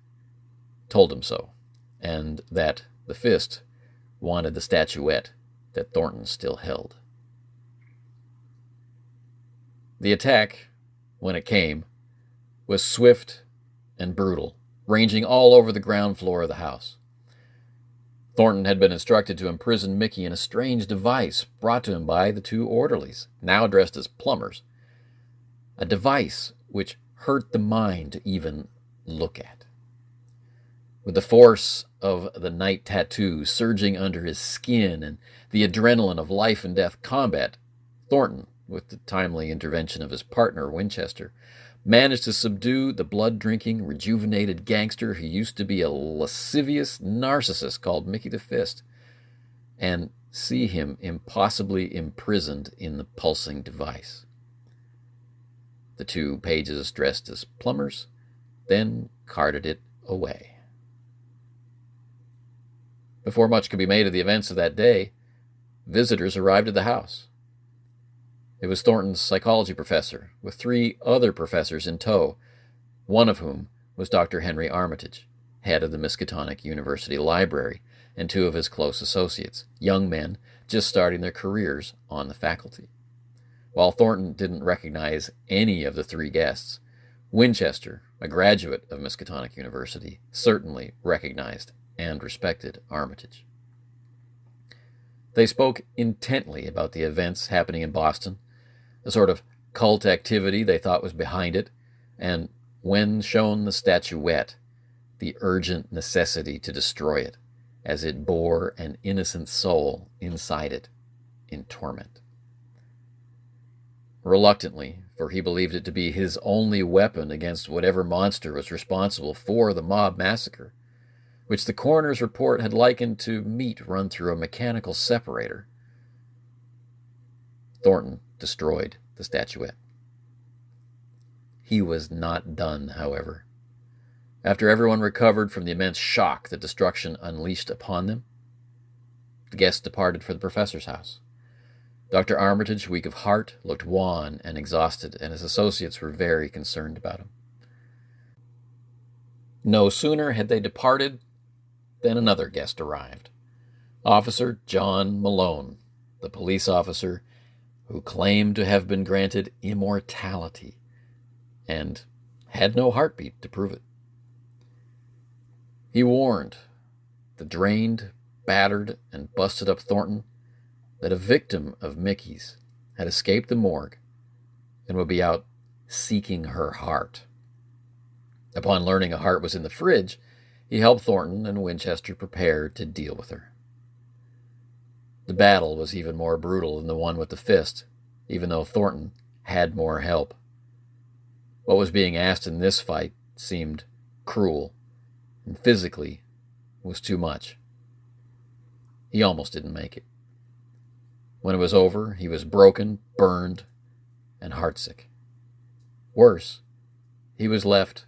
told him so, and that the Fist wanted the statuette that Thornton still held. The attack, when it came, was swift and brutal, ranging all over the ground floor of the house. Thornton had been instructed to imprison Mickey in a strange device brought to him by the two orderlies, now dressed as plumbers. A device which hurt the mind to even look at. With the force of the night tattoo surging under his skin and the adrenaline of life and death combat, Thornton, with the timely intervention of his partner, Winchester, managed to subdue the blood-drinking, rejuvenated gangster who used to be a lascivious narcissist called Mickey the Fist, and see him impossibly imprisoned in the pulsing device. The two pages dressed as plumbers then carted it away. Before much could be made of the events of that day, visitors arrived at the house. It was Thornton's psychology professor, with three other professors in tow, one of whom was Dr. Henry Armitage, head of the Miskatonic University Library, and two of his close associates, young men just starting their careers on the faculty. While Thornton didn't recognize any of the three guests, Winchester, a graduate of Miskatonic University, certainly recognized and respected Armitage. They spoke intently about the events happening in Boston, the sort of cult activity they thought was behind it, and, when shown the statuette, the urgent necessity to destroy it, as it bore an innocent soul inside it in torment. Reluctantly, for he believed it to be his only weapon against whatever monster was responsible for the mob massacre, which the coroner's report had likened to meat run through a mechanical separator, Thornton destroyed the statuette. He was not done, however. After everyone recovered from the immense shock that destruction unleashed upon them, the guests departed for the professor's house. Dr. Armitage, weak of heart, looked wan and exhausted, and his associates were very concerned about him. No sooner had they departed than another guest arrived. Officer John Malone, the police officer who claimed to have been granted immortality and had no heartbeat to prove it. He warned the drained, battered, and busted-up Thornton that a victim of Mickey's had escaped the morgue and would be out seeking her heart. Upon learning a heart was in the fridge, he helped Thornton and Winchester prepare to deal with her. The battle was even more brutal than the one with the fist, even though Thornton had more help. What was being asked in this fight seemed cruel, and physically was too much. He almost didn't make it. When it was over, he was broken, burned, and heartsick. Worse, he was left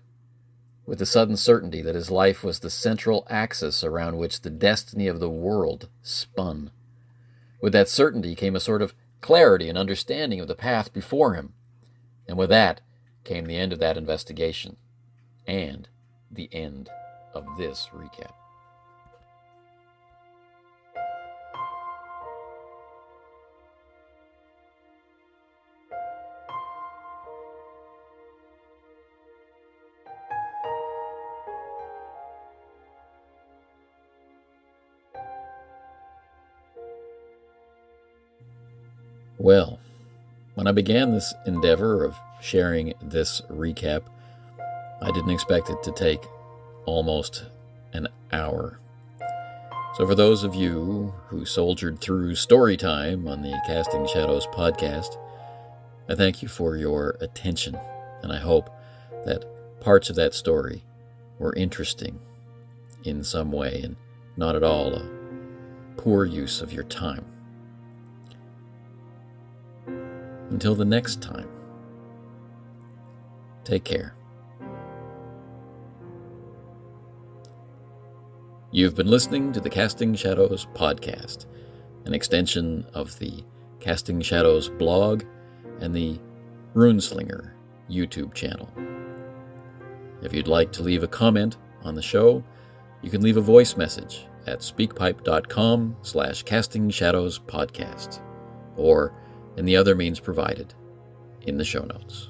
with the sudden certainty that his life was the central axis around which the destiny of the world spun. With that certainty came a sort of clarity and understanding of the path before him, and with that came the end of that investigation, and the end of this recap. Well, when I began this endeavor of sharing this recap, I didn't expect it to take almost an hour. So for those of you who soldiered through StoryTime on the Casting Shadows podcast, I thank you for your attention, and I hope that parts of that story were interesting in some way and not at all a poor use of your time. Until the next time, take care. You've been listening to the Casting Shadows podcast, an extension of the Casting Shadows blog and the Runeslinger YouTube channel. If you'd like to leave a comment on the show, you can leave a voice message at speakpipe.com/castingshadowspodcast or in the other means provided in the show notes.